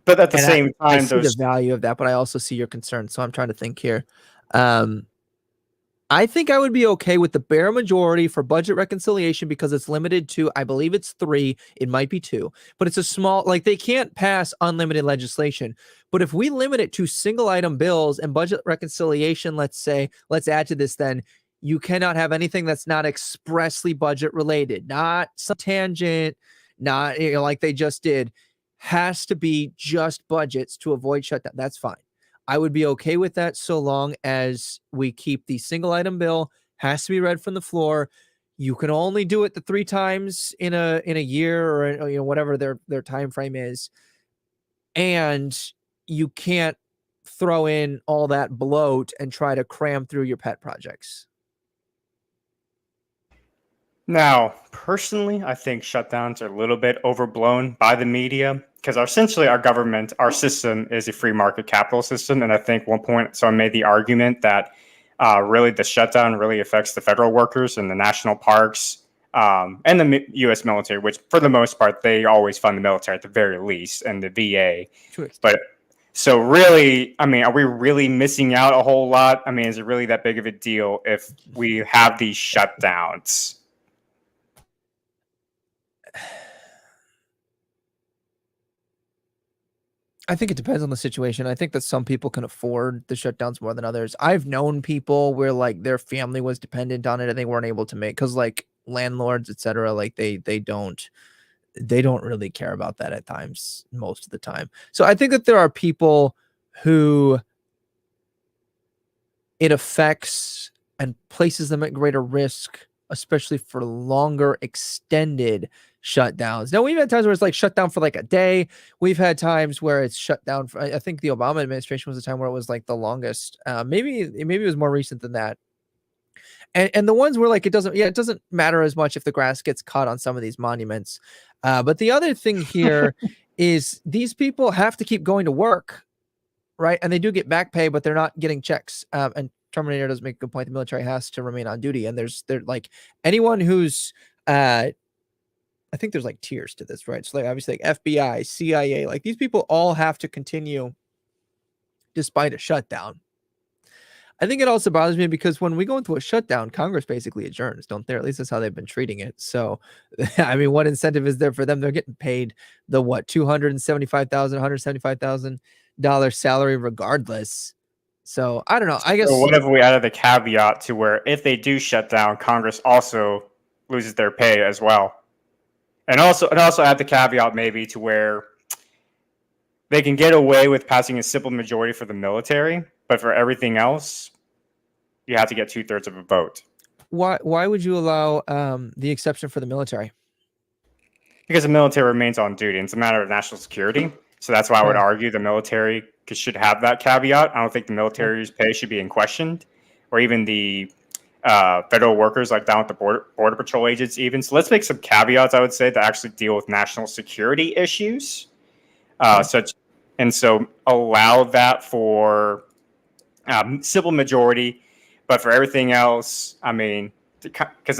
But at the same time, I see the value of that, but I also see your concern. So I'm trying to think here. I think I would be okay with the bare majority for budget reconciliation because it's limited to, I believe it's 3. It might be 2, but it's a small, like they can't pass unlimited legislation. But if we limit it to single item bills and budget reconciliation, let's add to this then, you cannot have anything that's not expressly budget related, not some tangent, not like they just did. Has to be just budgets to avoid shutdown. That's fine. I would be okay with that so long as we keep the single item bill, has to be read from the floor. You can only do it the 3 times in a year or whatever their time frame is. And you can't throw in all that bloat and try to cram through your pet projects. Now, personally, I think shutdowns are a little bit overblown by the media because essentially our government, our system is a free market capital system. And I think one point, so I made the argument that really the shutdown really affects the federal workers and the national parks and the U.S. military, which for the most part, they always fund the military at the very least and the VA. Sure. But so really, I mean, are we really missing out a whole lot? I mean, is it really that big of a deal if we have these shutdowns? I think it depends on the situation. I think that some people can afford the shutdowns more than others. I've known people where like their family was dependent on it and they weren't able to make, because like landlords, etc., like they don't really care about that at times, most of the time. So I think that there are people who it affects and places them at greater risk, especially for longer extended shutdowns. Now, we've had times where it's like shut down for like a day. We've had times where it's shut down for, I think the Obama administration was the time where it was like the longest. Maybe it was more recent than that. And the ones where like it doesn't matter as much if the grass gets cut on some of these monuments. But the other thing here is these people have to keep going to work, right? And they do get back pay, but they're not getting checks. And Terminator does make a good point. The military has to remain on duty, and they're like anyone who's I think there's like tiers to this, right? So like obviously like FBI, CIA, like these people all have to continue despite a shutdown. I think it also bothers me because when we go into a shutdown, Congress basically adjourns, don't they? At least that's how they've been treating it. So, I mean, what incentive is there for them? They're getting paid the $275,000, $175,000 salary regardless. So I don't know. I guess. So what if we added the caveat to where if they do shut down, Congress also loses their pay as well? And also add the caveat maybe to where they can get away with passing a simple majority for the military, but for everything else, you have to get 2/3 of a vote. Why would you allow the exception for the military? Because the military remains on duty. It's a matter of national security. So that's why I would argue the military should have that caveat. I don't think the military's pay should be in question, or even the federal workers like down at the border patrol agents even. So let's make some caveats, I would say, that actually deal with national security issues. So allow that for simple majority, but for everything else, I mean, because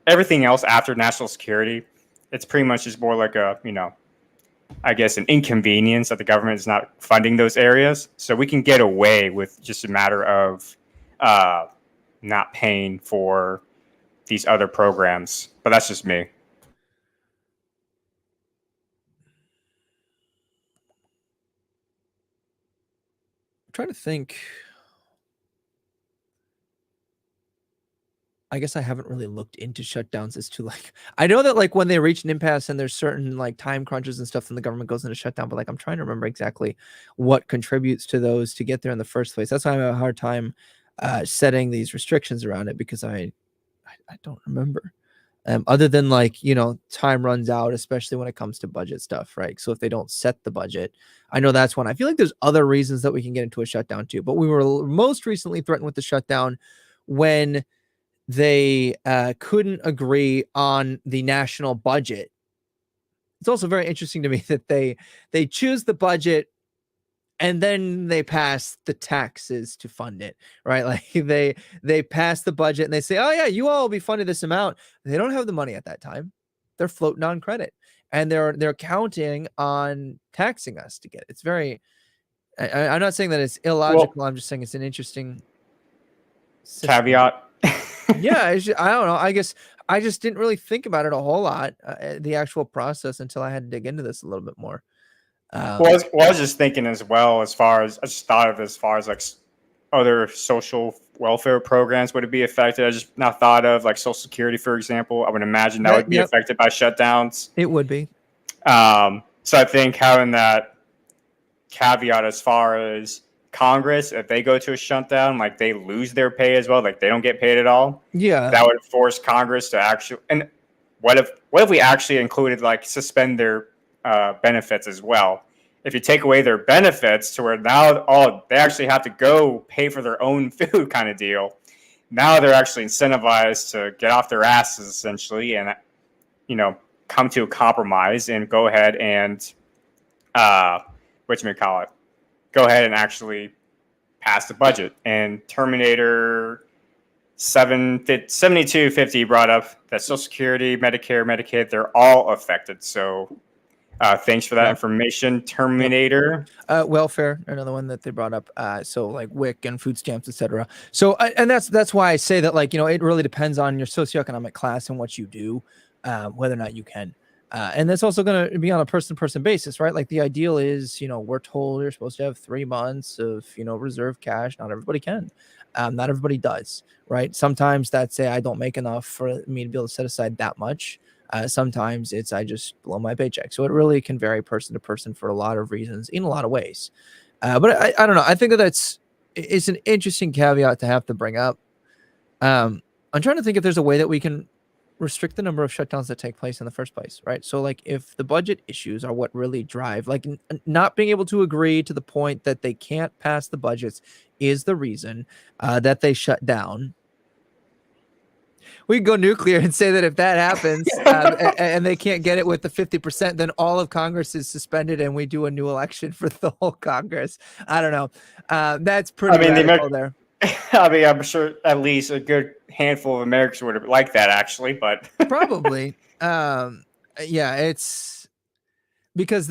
everything else after national security, it's pretty much just more like a, I guess an inconvenience that the government is not funding those areas. So we can get away with just a matter of not paying for these other programs. But that's just me. trying to think. I guess I haven't really looked into shutdowns as to like, I know that like when they reach an impasse and there's certain like time crunches and stuff and the government goes into shutdown, but like I'm trying to remember exactly what contributes to those to get there in the first place. That's why I have a hard time setting these restrictions around it, because I don't remember. Other than like, you know, time runs out, especially when it comes to budget stuff, right? So if they don't set the budget, I know that's one. I feel like there's other reasons that we can get into a shutdown too, but we were most recently threatened with the shutdown when they couldn't agree on the national budget. It's also very interesting to me that they choose the budget and then they pass the taxes to fund it, right? Like they pass the budget and they say, oh yeah, you all will be funding this amount. They don't have the money at that time. They're floating on credit and they're counting on taxing us to get it. It's very, I'm not saying that it's illogical. Well, I'm just saying it's an interesting caveat. Yeah, I don't know. I guess I just didn't really think about it a whole lot, the actual process, until I had to dig into this a little bit more. I was just thinking as well, as far as I just thought of as far as like other social welfare programs would it be affected. I just not thought of like Social Security, for example. I would imagine that would be affected by shutdowns. It would be. So I think having that caveat as far as Congress, if they go to a shutdown, like they lose their pay as well, like they don't get paid at all. Yeah, that would force Congress to actually. And what if we actually included like suspend their benefits as well? If you take away their benefits to where now they actually have to go pay for their own food kind of deal. Now they're actually incentivized to get off their asses essentially, and come to a compromise and go ahead and go ahead and actually pass the budget. And Terminator 7250 brought up that Social Security, Medicare, Medicaid, they're all affected. So thanks for that information, Terminator. Welfare, another one that they brought up. So like WIC and food stamps, etc. So and that's why I say that, like, it really depends on your socioeconomic class and what you do, whether or not you can. And that's also going to be on a person-to-person basis, right? Like the ideal is, we're told you're supposed to have 3 months of, reserve cash. Not everybody can. Not everybody does, right? Sometimes that's I don't make enough for me to be able to set aside that much. Sometimes it's I just blow my paycheck. So it really can vary person to person for a lot of reasons in a lot of ways. But I don't know. I think it's an interesting caveat to have to bring up. I'm trying to think if there's a way that we can restrict the number of shutdowns that take place in the first place, right? So like if the budget issues are what really drive, like not being able to agree to the point that they can't pass the budgets is the reason that they shut down. We can go nuclear and say that if that happens and they can't get it with the 50%, then all of Congress is suspended and we do a new election for the whole Congress. I don't know. That's pretty radical there. I mean, I'm sure at least a good handful of Americans would have liked that, actually, but probably. Yeah, it's because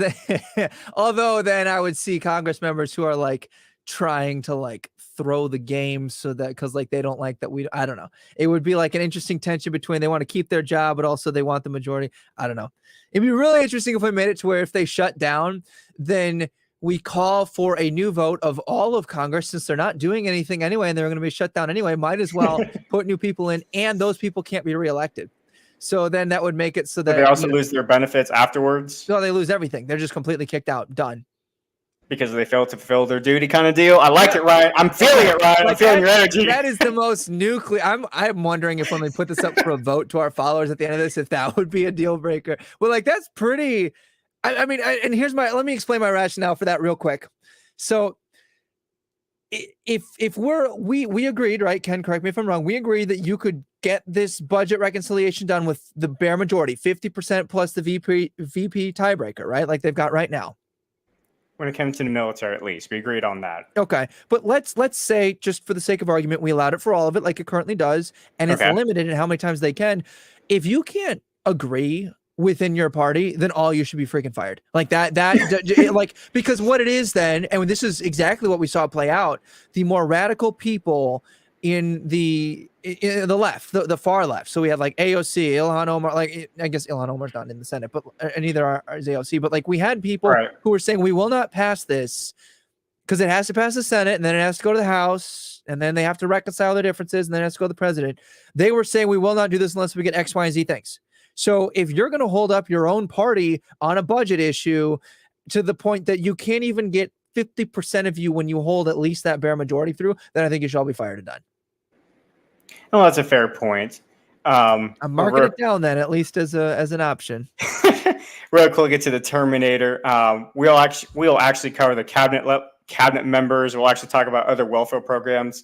although then I would see Congress members who are like trying to like throw the game so that because like they don't like that I don't know. It would be like an interesting tension between they want to keep their job, but also they want the majority. I don't know. It'd be really interesting if we made it to where if they shut down, then we call for a new vote of all of Congress, since they're not doing anything anyway and they're going to be shut down anyway. Might as well put new people in, and those people can't be reelected. So then that would make it so that they also lose their benefits afterwards. No, they lose everything. They're just completely kicked out. Done. Because they failed to fulfill their duty, kind of deal. I like it, Ryan. I'm feeling it, Ryan. I'm feeling your energy. That is the most nuclear. I'm wondering if when we put this up for a vote to our followers at the end of this, if that would be a deal breaker. Well, like that's pretty. I mean, and let me explain my rationale for that real quick. So if we agreed, right? Ken, correct me if I'm wrong. We agreed that you could get this budget reconciliation done with the bare majority, 50% plus the VP tiebreaker, right? Like they've got right now. When it comes to the military, at least we agreed on that. Okay, but let's say, just for the sake of argument, we allowed it for all of it, like it currently does, and it's limited in how many times they can. If you can't agree within your party, then all you should be freaking fired. Like that like, because what it is then, and this is exactly what we saw play out, the more radical people in the left, the far left. So we have like AOC, Ilhan Omar, like I guess Ilhan Omar's not in the Senate, but neither is AOC. But like we had people who were saying we will not pass this because it has to pass the Senate, and then it has to go to the House, and then they have to reconcile their differences, and then it has to go to the president. They were saying we will not do this unless we get X, Y, and Z things. So if you're going to hold up your own party on a budget issue to the point that you can't even get 50% of you when you hold at least that bare majority through, then I think you should all be fired and done. Well, that's a fair point. I'm marking it down then, at least as an option. Real quick, get to the Terminator. We'll actually cover the cabinet members. We'll actually talk about other welfare programs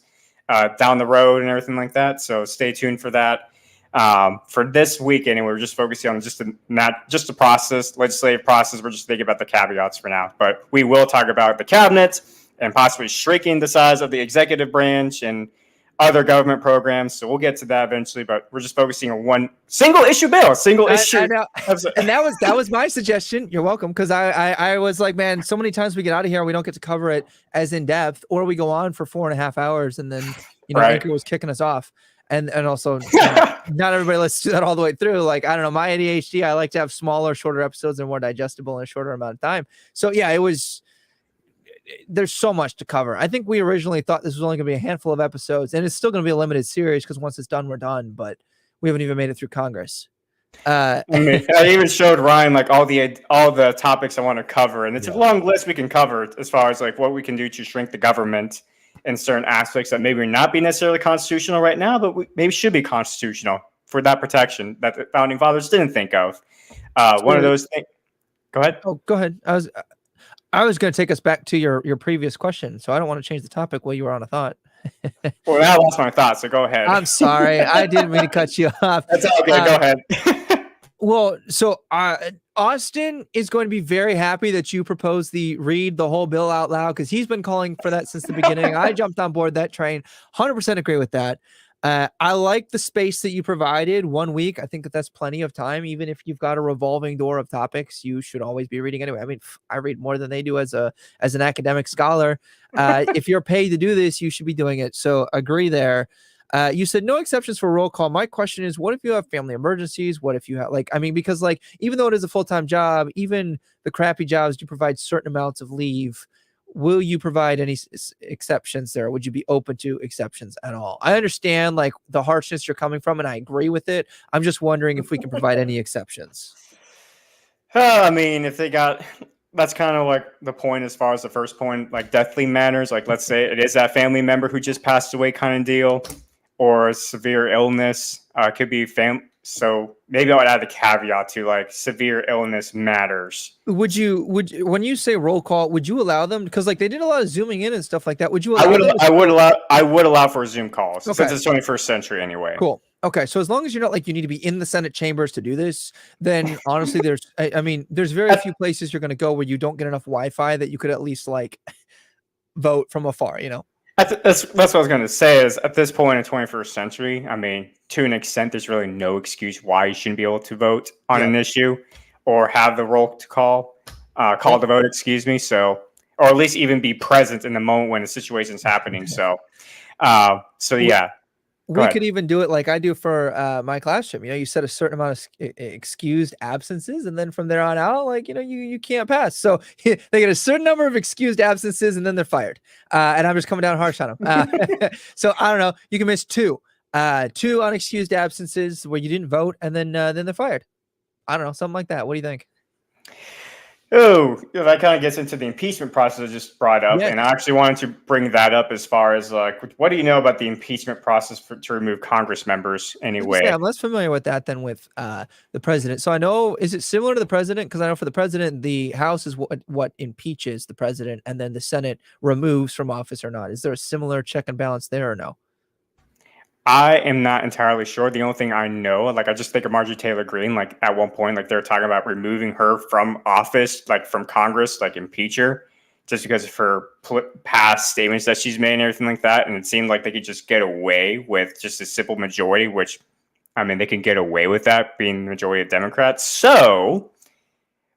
down the road and everything like that. So stay tuned for that. For this week, anyway, we're just focusing on just the process, legislative process. We're just thinking about the caveats for now, but we will talk about the cabinet and possibly shrinking the size of the executive branch and other government programs. So we'll get to that eventually, but we're just focusing on one single issue bill, issue. And that was my suggestion. You're welcome. Cause I was like, man, so many times we get out of here and we don't get to cover it as in depth, or we go on for 4.5 hours and then, Anchor was kicking us off. And also not everybody lets do that all the way through. Like, I don't know, my ADHD, I like to have smaller, shorter episodes and more digestible in a shorter amount of time. So yeah, there's so much to cover. I think we originally thought this was only going to be a handful of episodes, and it's still going to be a limited series because once it's done, we're done. But we haven't even made it through Congress. I even showed Ryan like all the topics I want to cover, and it's a long list we can cover as far as like what we can do to shrink the government in certain aspects that maybe not be necessarily constitutional right now, but maybe should be constitutional for that protection that the founding fathers didn't think of. One of those things. Go ahead. Oh, go ahead. I was going to take us back to your previous question, so I don't want to change the topic while you were on a thought. Well, I lost my thought, so go ahead. I'm sorry. I didn't mean to cut you off. That's okay. Go ahead. Well, so Austin is going to be very happy that you proposed read the whole bill out loud, because he's been calling for that since the beginning. I jumped on board that train. 100% agree with that. I like the space that you provided 1 week. I think that's plenty of time. Even if you've got a revolving door of topics, you should always be reading anyway. I mean, I read more than they do as an academic scholar. If you're paid to do this, you should be doing it. So agree there. You said no exceptions for roll call. My question is, what if you have family emergencies? What if you have because even though it is a full-time job, even the crappy jobs do provide certain amounts of leave. Will you provide any exceptions there? Would you be open to exceptions at all? I understand the harshness you're coming from, and I agree with it. I'm just wondering if we can provide any exceptions. I mean, that's kind of like the point as far as the first point, like deathly matters. Like, let's say it is that family member who just passed away kind of deal, or a severe illness. Could be So maybe I would add the caveat to severe illness matters. Would you when you say roll call, would you allow them? Because they did a lot of zooming in and stuff like that. Would you allow I would allow for Zoom calls since it's 21st century anyway. Cool. Okay. So as long as you're not you need to be in the Senate chambers to do this, then honestly, there's very few places you're going to go where you don't get enough Wi-Fi that you could at least vote from afar, That's what I was going to say is at this point in the 21st century, I mean, to an extent, there's really no excuse why you shouldn't be able to vote on an issue or have the roll to call the vote, excuse me. So, or at least even be present in the moment when the situation's happening. So yeah. We could even do it like I do for my classroom. You set a certain amount of excused absences, and then from there on out, you can't pass. So they get a certain number of excused absences, and then they're fired. And I'm just coming down harsh on them. So I don't know. You can miss two unexcused absences where you didn't vote, and then they're fired. I don't know, something like that. What do you think? Oh, that kind of gets into the impeachment process I just brought up. And I actually wanted to bring that up as far as what do you know about the impeachment process to remove Congress members anyway? I'm less familiar with that than with the president. So I know, is it similar to the president? Because I know for the president, the House is what impeaches the president, and then the Senate removes from office or not. Is there a similar check and balance there or no? I am not entirely sure. The only thing I know, I just think of Marjorie Taylor Greene, at one point, they're talking about removing her from office, from Congress, impeach her, just because of her past statements that she's made and everything like that. And it seemed like they could just get away with just a simple majority, which, I mean, they can get away with that being the majority of Democrats. So,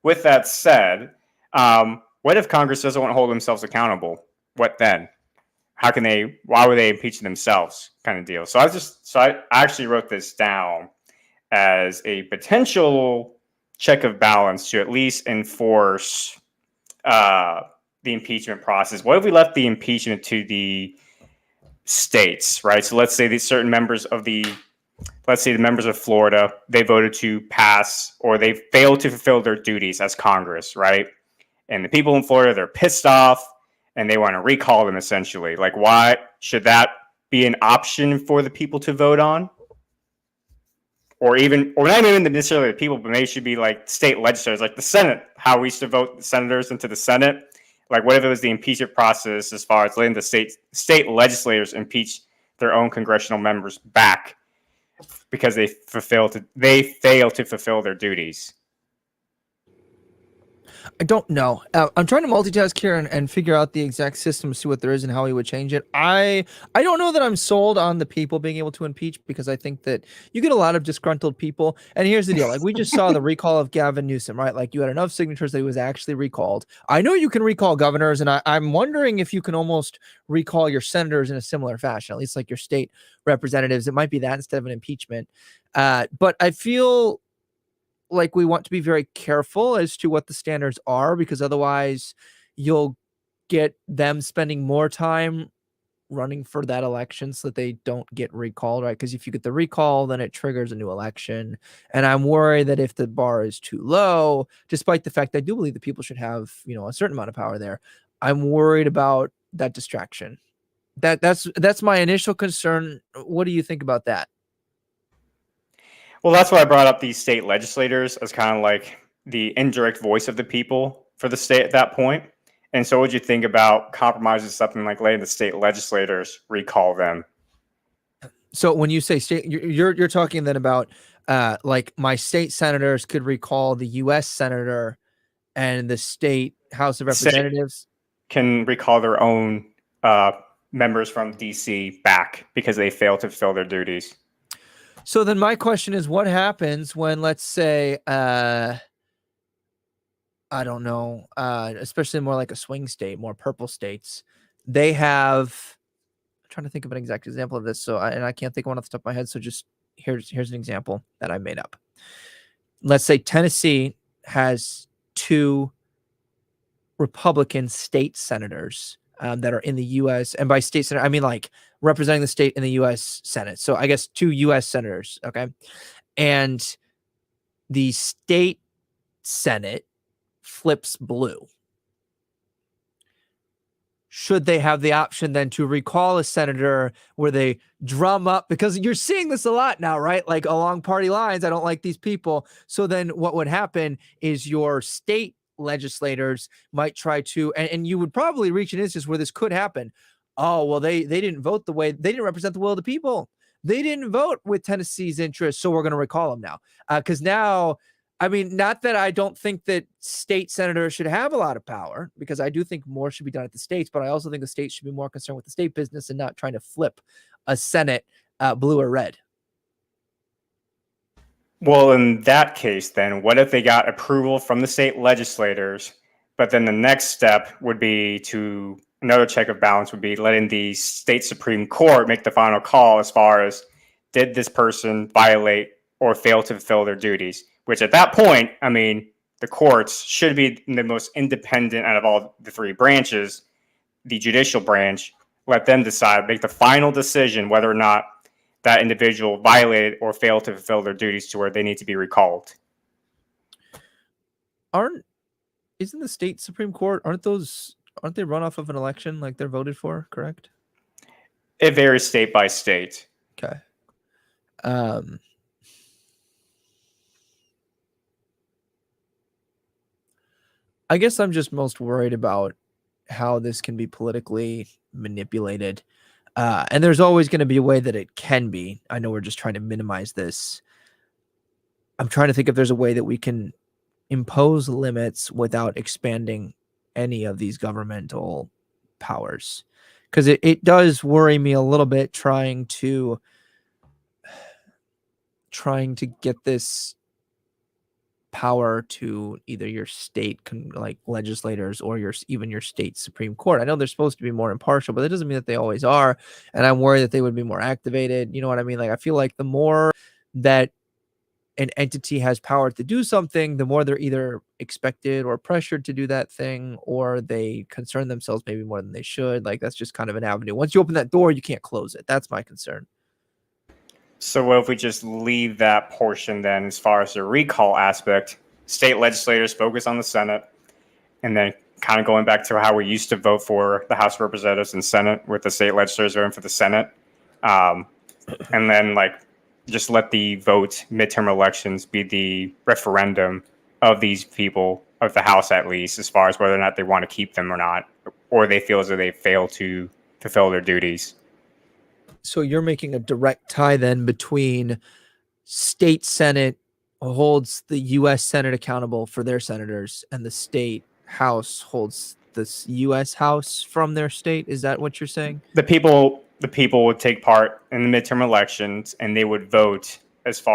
with that said, what if Congress doesn't want to hold themselves accountable? What then? Why would they impeach themselves kind of deal? So I actually wrote this down as a potential check of balance to at least enforce the impeachment process? What if we left the impeachment to the states, right? So let's say these certain members of let's say the members of Florida, they voted to pass or they failed to fulfill their duties as Congress, right? And the people in Florida, they're pissed off and they want to recall them essentially. Like, why should that be an option for the people to vote on? Or not even necessarily the people, but maybe it should be like state legislators, like the Senate, how we used to vote senators into the Senate. Like, what if it was the impeachment process as far as letting the state legislators impeach their own congressional members back because they fail to fulfill their duties? I don't know. I'm trying to multitask here and figure out the exact system, see what there is and how we would change it. I don't know that I'm sold on the people being able to impeach, because I think that you get a lot of disgruntled people. And here's the deal. Like, we just saw the recall of Gavin Newsom, right? Like, you had enough signatures that he was actually recalled. I know you can recall governors, and I'm wondering if you can almost recall your senators in a similar fashion, at least like your state representatives. It might be that instead of an impeachment. But I feel like we want to be very careful as to what the standards are, because otherwise you'll get them spending more time running for that election so that they don't get recalled, right? Because if you get the recall, then it triggers a new election. And I'm worried that if the bar is too low, despite the fact that I do believe that people should have, a certain amount of power there, I'm worried about that distraction. That's my initial concern. What do you think about that? Well, that's why I brought up these state legislators as kind of like the indirect voice of the people for the state at that point. And so, what do you think about compromising something like letting the state legislators recall them? So, when you say state, you're talking then about like my state senators could recall the U.S. senator, and the state House of Representatives can recall their own members from D.C. back because they failed to fulfill their duties. So then my question is, what happens when, let's say, I don't know, especially more like a swing state, more purple states, they have, I'm trying to think of an exact example of this. So, and I can't think of one off the top of my head. So just here's an example that I made up. Let's say Tennessee has 2 Republican state senators that are in the U.S. And by state senator, I mean like representing the state in the U.S. Senate. So I guess 2 U.S. senators. Okay. And the state Senate flips blue. Should they have the option then to recall a senator where they drum up? Because you're seeing this a lot now, right? Like along party lines, I don't like these people. So then what would happen is your state legislators might try to, and you would probably reach an instance where this could happen. Oh, well, they didn't vote the way, they didn't represent the will of the people. They didn't vote with Tennessee's interests, so we're going to recall them now. Because now, I mean, not that I don't think that state senators should have a lot of power, because I do think more should be done at the states, but I also think the states should be more concerned with the state business and not trying to flip a Senate blue or red. Well, in that case, then, what if they got approval from the state legislators, but then the next step would be to another check of balance would be letting the state Supreme Court make the final call as far as did this person violate or fail to fulfill their duties, which at that point, I mean, the courts should be the most independent out of all the 3 branches, the judicial branch, let them decide, make the final decision whether or not that individual violated or failed to fulfill their duties to where they need to be recalled. Isn't the state Supreme Court, aren't they run off of an election, like they're voted for, correct? It varies state by state. Okay. I guess I'm just most worried about how this can be politically manipulated. And there's always going to be a way that it can be. I know we're just trying to minimize this. I'm trying to think if there's a way that we can impose limits without expanding any of these governmental powers. Because it does worry me a little bit trying to get this power to either your state like legislators or even your state Supreme Court. I know they're supposed to be more impartial, but that doesn't mean that they always are. And I'm worried that they would be more activated. You know what I mean? Like, I feel like the more that an entity has power to do something, the more they're either expected or pressured to do that thing, or they concern themselves maybe more than they should. Like, that's just kind of an avenue. Once you open that door, you can't close it. That's my concern. So what if we just leave that portion then as far as the recall aspect? State legislators focus on the Senate, and then kind of going back to how we used to vote for the House of Representatives and Senate, with the state legislators voting for the Senate. And then like just let the vote midterm elections be the referendum of these people, of the House at least, as far as whether or not they want to keep them or not, or they feel as though they fail to fulfill their duties. So you're making a direct tie then between state Senate holds the U.S. Senate accountable for their senators, and the state House holds this U.S. House from their state. Is that what you're saying? The people would take part in the midterm elections, and they would vote just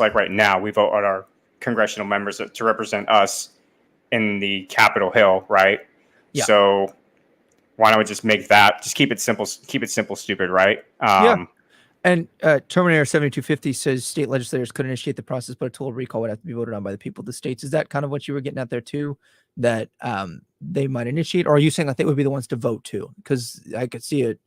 like right now, we vote on our congressional members to represent us in the Capitol Hill, right? Yeah. So why don't we just make that, just keep it simple, stupid, right? Yeah. And Terminator 7250 says state legislators could initiate the process, but a total recall would have to be voted on by the people of the states. Is that kind of what you were getting at there too? That they might initiate, or are you saying that they would be the ones to vote too? Because I could see it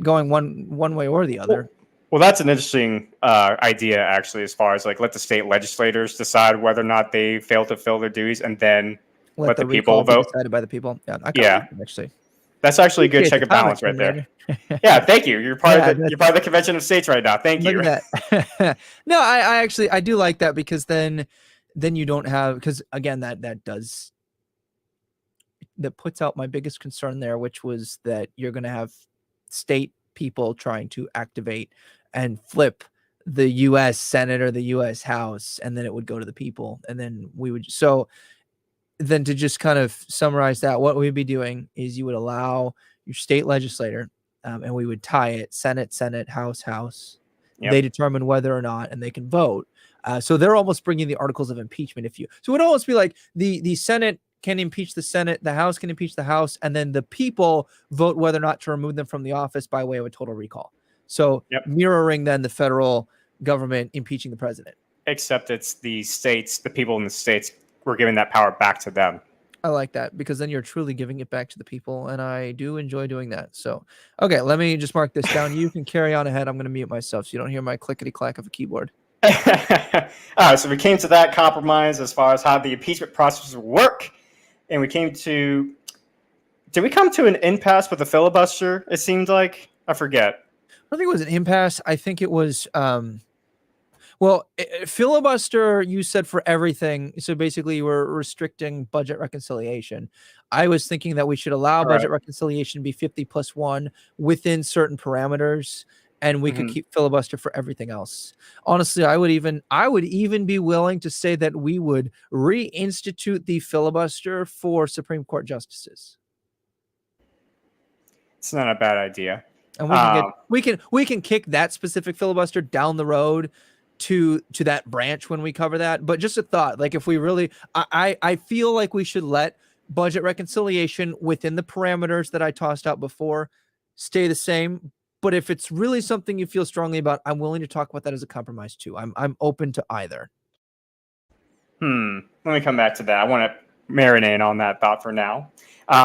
going one way or the other. Well, that's an interesting idea, actually, as far as like let the state legislators decide whether or not they fail to fill their duties, and then let the people vote. Decided by the people. Yeah, actually. That's actually a good check and balance right there. Yeah, thank you. You're part of the Convention of States right now. Thank you. That. No, I actually do like that, because then you don't have, because again that puts out my biggest concern there, which was that you're going to have state people trying to activate and flip the U.S. Senate or the U.S. House, and then it would go to the people, and then we would then to just kind of summarize that, what we'd be doing is you would allow your state legislator, and we would tie it Senate, House. Yep. They determine whether or not, and they can vote. So they're almost bringing the articles of impeachment. So it would almost be like the Senate can impeach the Senate, the House can impeach the House, and then the people vote whether or not to remove them from the office by way of a total recall. So mirroring then the federal government impeaching the president. Except it's the states, the people in the states, we're giving that power back to them. I like that, because then you're truly giving it back to the people, and I do enjoy doing that. So, okay, let me just mark this down. You can carry on ahead. I'm going to mute myself so you don't hear my clickety-clack of a keyboard. All right, so we came to that compromise as far as how the impeachment process would work, and we came to... Did we come to an impasse with the filibuster, it seemed like? I forget. I don't think it was an impasse. I think it was... filibuster, you said for everything. So basically, we're restricting budget reconciliation. I was thinking that we should allow budget reconciliation to be 50+1 within certain parameters, and we could keep filibuster for everything else. Honestly, I would even be willing to say that we would reinstitute the filibuster for Supreme Court justices. It's not a bad idea. And we can kick that specific filibuster down the road to that branch when we cover that. But just a thought, like if we really, I feel like we should let budget reconciliation within the parameters that I tossed out before stay the same. But if it's really something you feel strongly about, I'm willing to talk about that as a compromise too. I'm open to either. Let me come back to that. I want to marinate on that thought for now.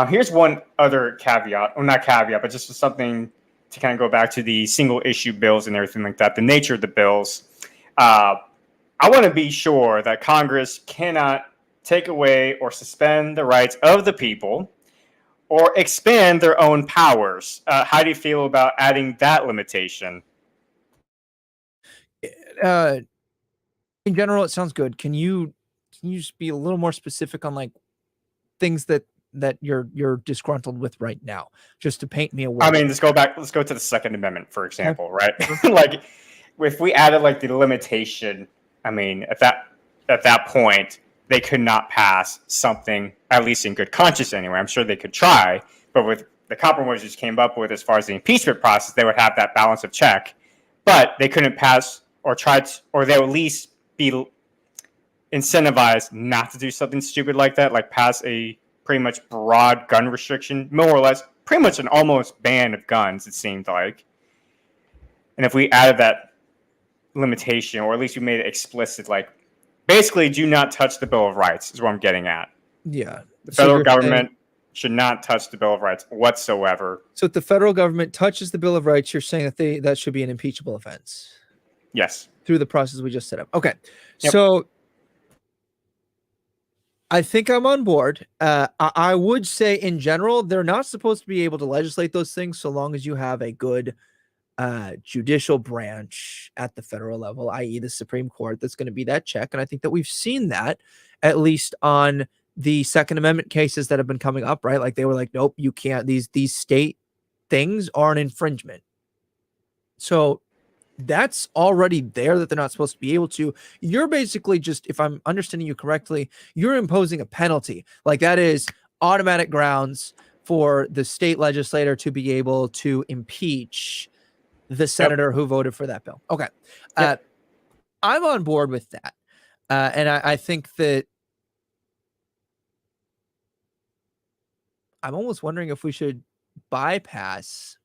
Here's one other caveat, or not caveat, but just something to kind of go back to the single issue bills and everything like that, the nature of the bills. I want to be sure that Congress cannot take away or suspend the rights of the people or expand their own powers. How do you feel about adding that limitation? In general, it sounds good. Can you just be a little more specific on like things that you're disgruntled with right now, just to paint me a way? I mean, let's go to the Second Amendment, for example, right? Like, if we added like the limitation, I mean, at that point, they could not pass something, at least in good conscience anyway. I'm sure they could try, but with the compromise just came up with as far as the impeachment process, they would have that balance of check, but they couldn't pass or try to, or they would at least be incentivized not to do something stupid like that, like pass a pretty much broad gun restriction, more or less, pretty much an almost ban of guns, it seemed like. And if we added that limitation, or at least we made it explicit. Like, basically, do not touch the Bill of Rights is what I'm getting at. Yeah. The federal government should not touch the Bill of Rights whatsoever. So if the federal government touches the Bill of Rights, you're saying that that should be an impeachable offense? Yes. Through the process we just set up. Okay. Yep. So I think I'm on board. I would say in general, they're not supposed to be able to legislate those things so long as you have a good judicial branch at the federal level, i.e. the Supreme Court, that's going to be that check. And I think that we've seen that at least on the Second Amendment cases that have been coming up, right? Like they were like, nope, you can't. These state things are an infringement. So that's already there that they're not supposed to be able to. You're basically just, if I'm understanding you correctly, you're imposing a penalty. Like that is automatic grounds for the state legislator to be able to impeach the senator who voted for that bill. Okay. I'm on board with that. And I think that I'm almost wondering if we should bypass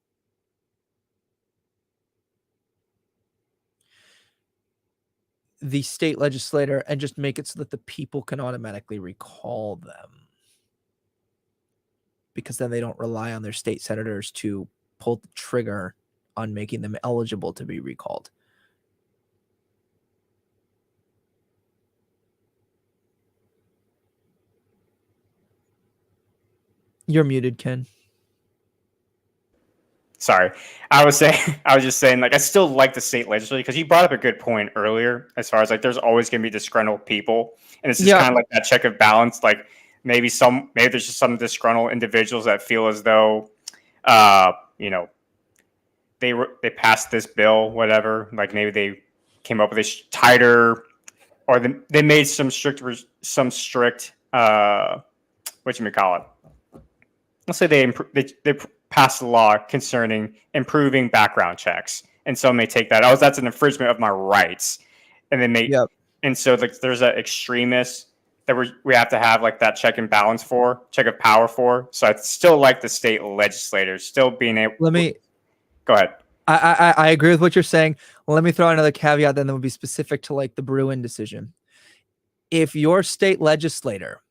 the state legislator and just make it so that the people can automatically recall them, because then they don't rely on their state senators to pull the trigger on making them eligible to be recalled. You're muted, Ken. Sorry. I was just saying, like, I still like the state legislature, because you brought up a good point earlier as far as like there's always going to be disgruntled people, and it's just kind of like that check of balance. Like maybe there's just some disgruntled individuals that feel as though you know, they passed this bill, whatever, like maybe they came up with a tighter, or they made some strict whatchamacallit, let's say they passed a law concerning improving background checks, and some may take that, that's an infringement of my rights, and then and so like there's that extremist that we have to have like that check of power for. So I still like the state legislators still being able. Go ahead. I agree with what you're saying. Let me throw another caveat then that would be specific to like the Bruin decision. If your state legislator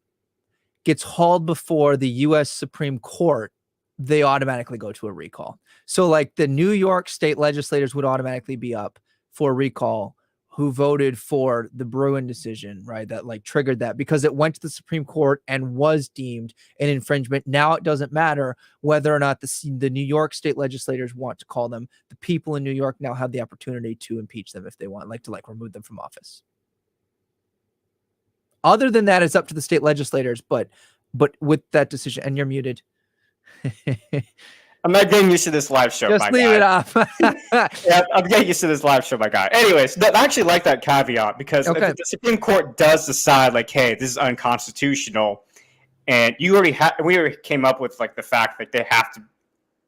gets hauled before the U.S. Supreme Court, they automatically go to a recall. So like the New York state legislators would automatically be up for recall who voted for the Bruin decision, right? That like triggered that because it went to the Supreme Court and was deemed an infringement. Now it doesn't matter whether or not the New York state legislators want to call them. The people in New York now have the opportunity to impeach them if they want, like to like remove them from office. Other than that, it's up to the state legislators, but with that decision, and you're muted. I'm not getting used to this live show. Just leave it off. Yeah, I'm getting used to this live show, my guy. Anyways, I actually like that caveat because if the Supreme Court does decide, like, hey, this is unconstitutional, and we already came up with like the fact that they have to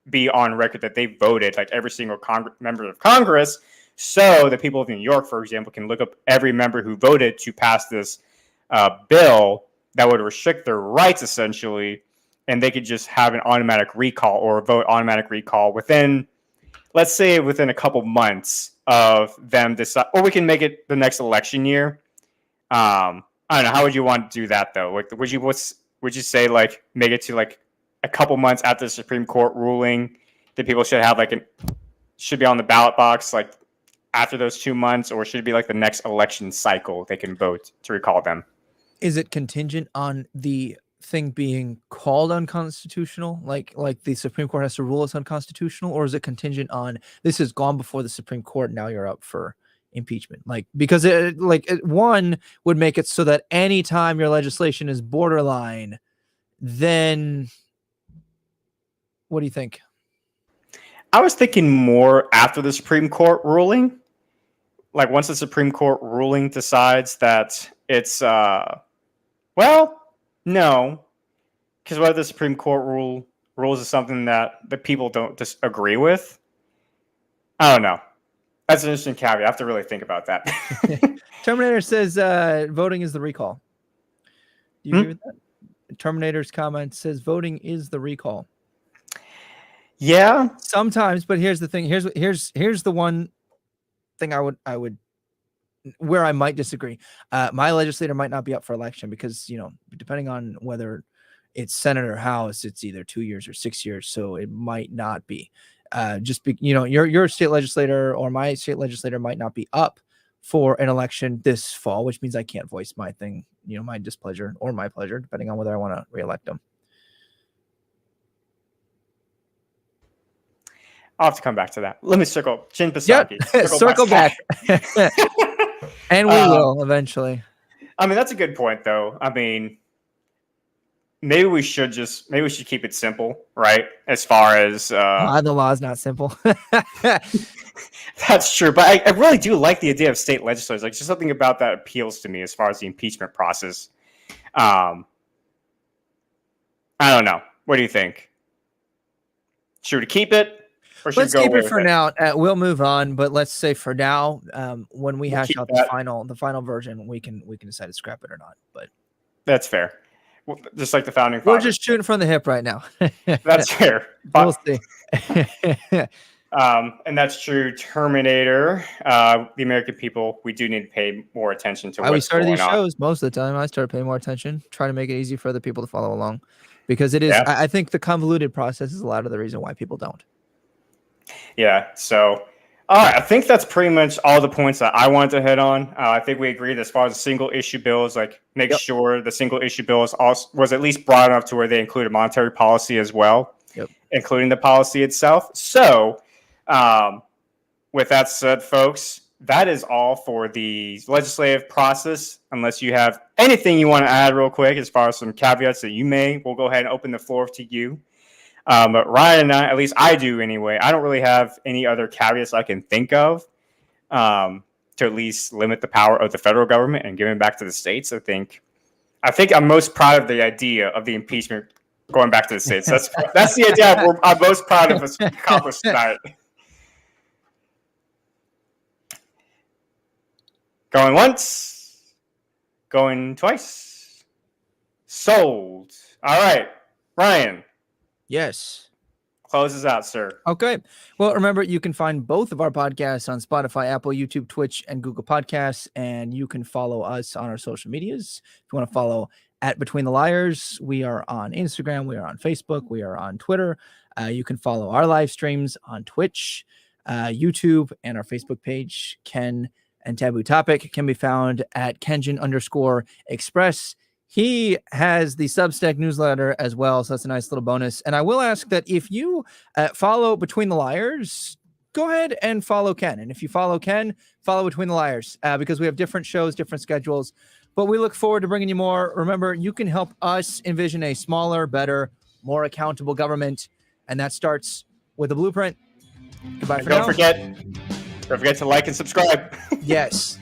be on record that they voted, like every single member of Congress, so the people of New York, for example, can look up every member who voted to pass this bill that would restrict their rights essentially, and they could just have an automatic recall or vote automatic recall within, let's say, within a couple months of them decide, or we can make it the next election year. I don't know. How would you want to do that though? Like, would you say like make it to like a couple months after the Supreme Court ruling that people should have should be on the ballot box like after those 2 months, or should it be like the next election cycle they can vote to recall them? Is it contingent on the thing being called unconstitutional, like the Supreme Court has to rule it's unconstitutional, or is it contingent on this has gone before the Supreme Court, now you're up for impeachment? Like, because one would make it so that anytime your legislation is borderline, then what do you think? I was thinking more after the Supreme Court ruling, like once the Supreme Court ruling decides that it's well, no, because what if the Supreme Court rules is something that the people don't disagree with? I don't know. That's an interesting caveat. I have to really think about that. Terminator says voting is the recall. Do you agree with that? Terminator's comment says voting is the recall. Yeah, sometimes, but here's the thing. Here's the one thing I would where I might disagree. My legislator might not be up for election because, depending on whether it's Senate or House, it's either 2 years or 6 years. So it might not be. Your state legislator or my state legislator might not be up for an election this fall, which means I can't voice my thing, my displeasure or my pleasure, depending on whether I want to reelect them. I'll have to come back to that. Let me circle. Chin Psaki. Yep. Circle back. And we will eventually. I mean, that's a good point, though. I mean, maybe we should keep it simple, right? As far as the law is not simple. That's true, but I really do like the idea of state legislators. Like, just something about that appeals to me as far as the impeachment process. I don't know. What do you think? Should we keep it? Or should let's we go keep away it for with now. We'll move on, but let's say for now, when we hash out the final version, we can decide to scrap it or not. But that's fair. Just like the founding fathers. We're just shooting from the hip right now. That's fair. We'll see. And that's true. Terminator, the American people, we do need to pay more attention to what's we started going these on. shows. Most of the time, I started paying more attention, trying to make it easy for other people to follow along, because it is. Yeah. I think the convoluted process is a lot of the reason why people don't. Yeah. So, all right. I think that's pretty much all the points that I wanted to hit on. I think we agreed as far as the single issue bills, like make sure the single issue bill was at least broad enough to where they included monetary policy as well, including the policy itself. So, with that said, folks, that is all for the legislative process. Unless you have anything you want to add real quick as far as some caveats that we'll go ahead and open the floor to you. But Ryan and I, at least I do anyway, I don't really have any other caveats I can think of to at least limit the power of the federal government and giving back to the states. I think I'm most proud of the idea of the impeachment going back to the states. That's the idea I'm most proud of us accomplished tonight. Going once, going twice. Sold. All right, Ryan. Yes. Closes out, sir. Okay. Well, remember, you can find both of our podcasts on Spotify, Apple, YouTube, Twitch, and Google Podcasts. And you can follow us on our social medias. If you want to follow @BetweenTheLiars, we are on Instagram. We are on Facebook. We are on Twitter. You can follow our live streams on Twitch, YouTube, and our Facebook page. Ken and Taboo Topic can be found at Kenjin_Express. He has the Substack newsletter as well, so that's a nice little bonus. And I will ask that if you follow Between the Liars, go ahead and follow Ken. And if you follow Ken, follow Between the Liars, because we have different shows, different schedules. But we look forward to bringing you more. Remember, you can help us envision a smaller, better, more accountable government, and that starts with a blueprint. Goodbye for now. Don't forget to like and subscribe. Yes.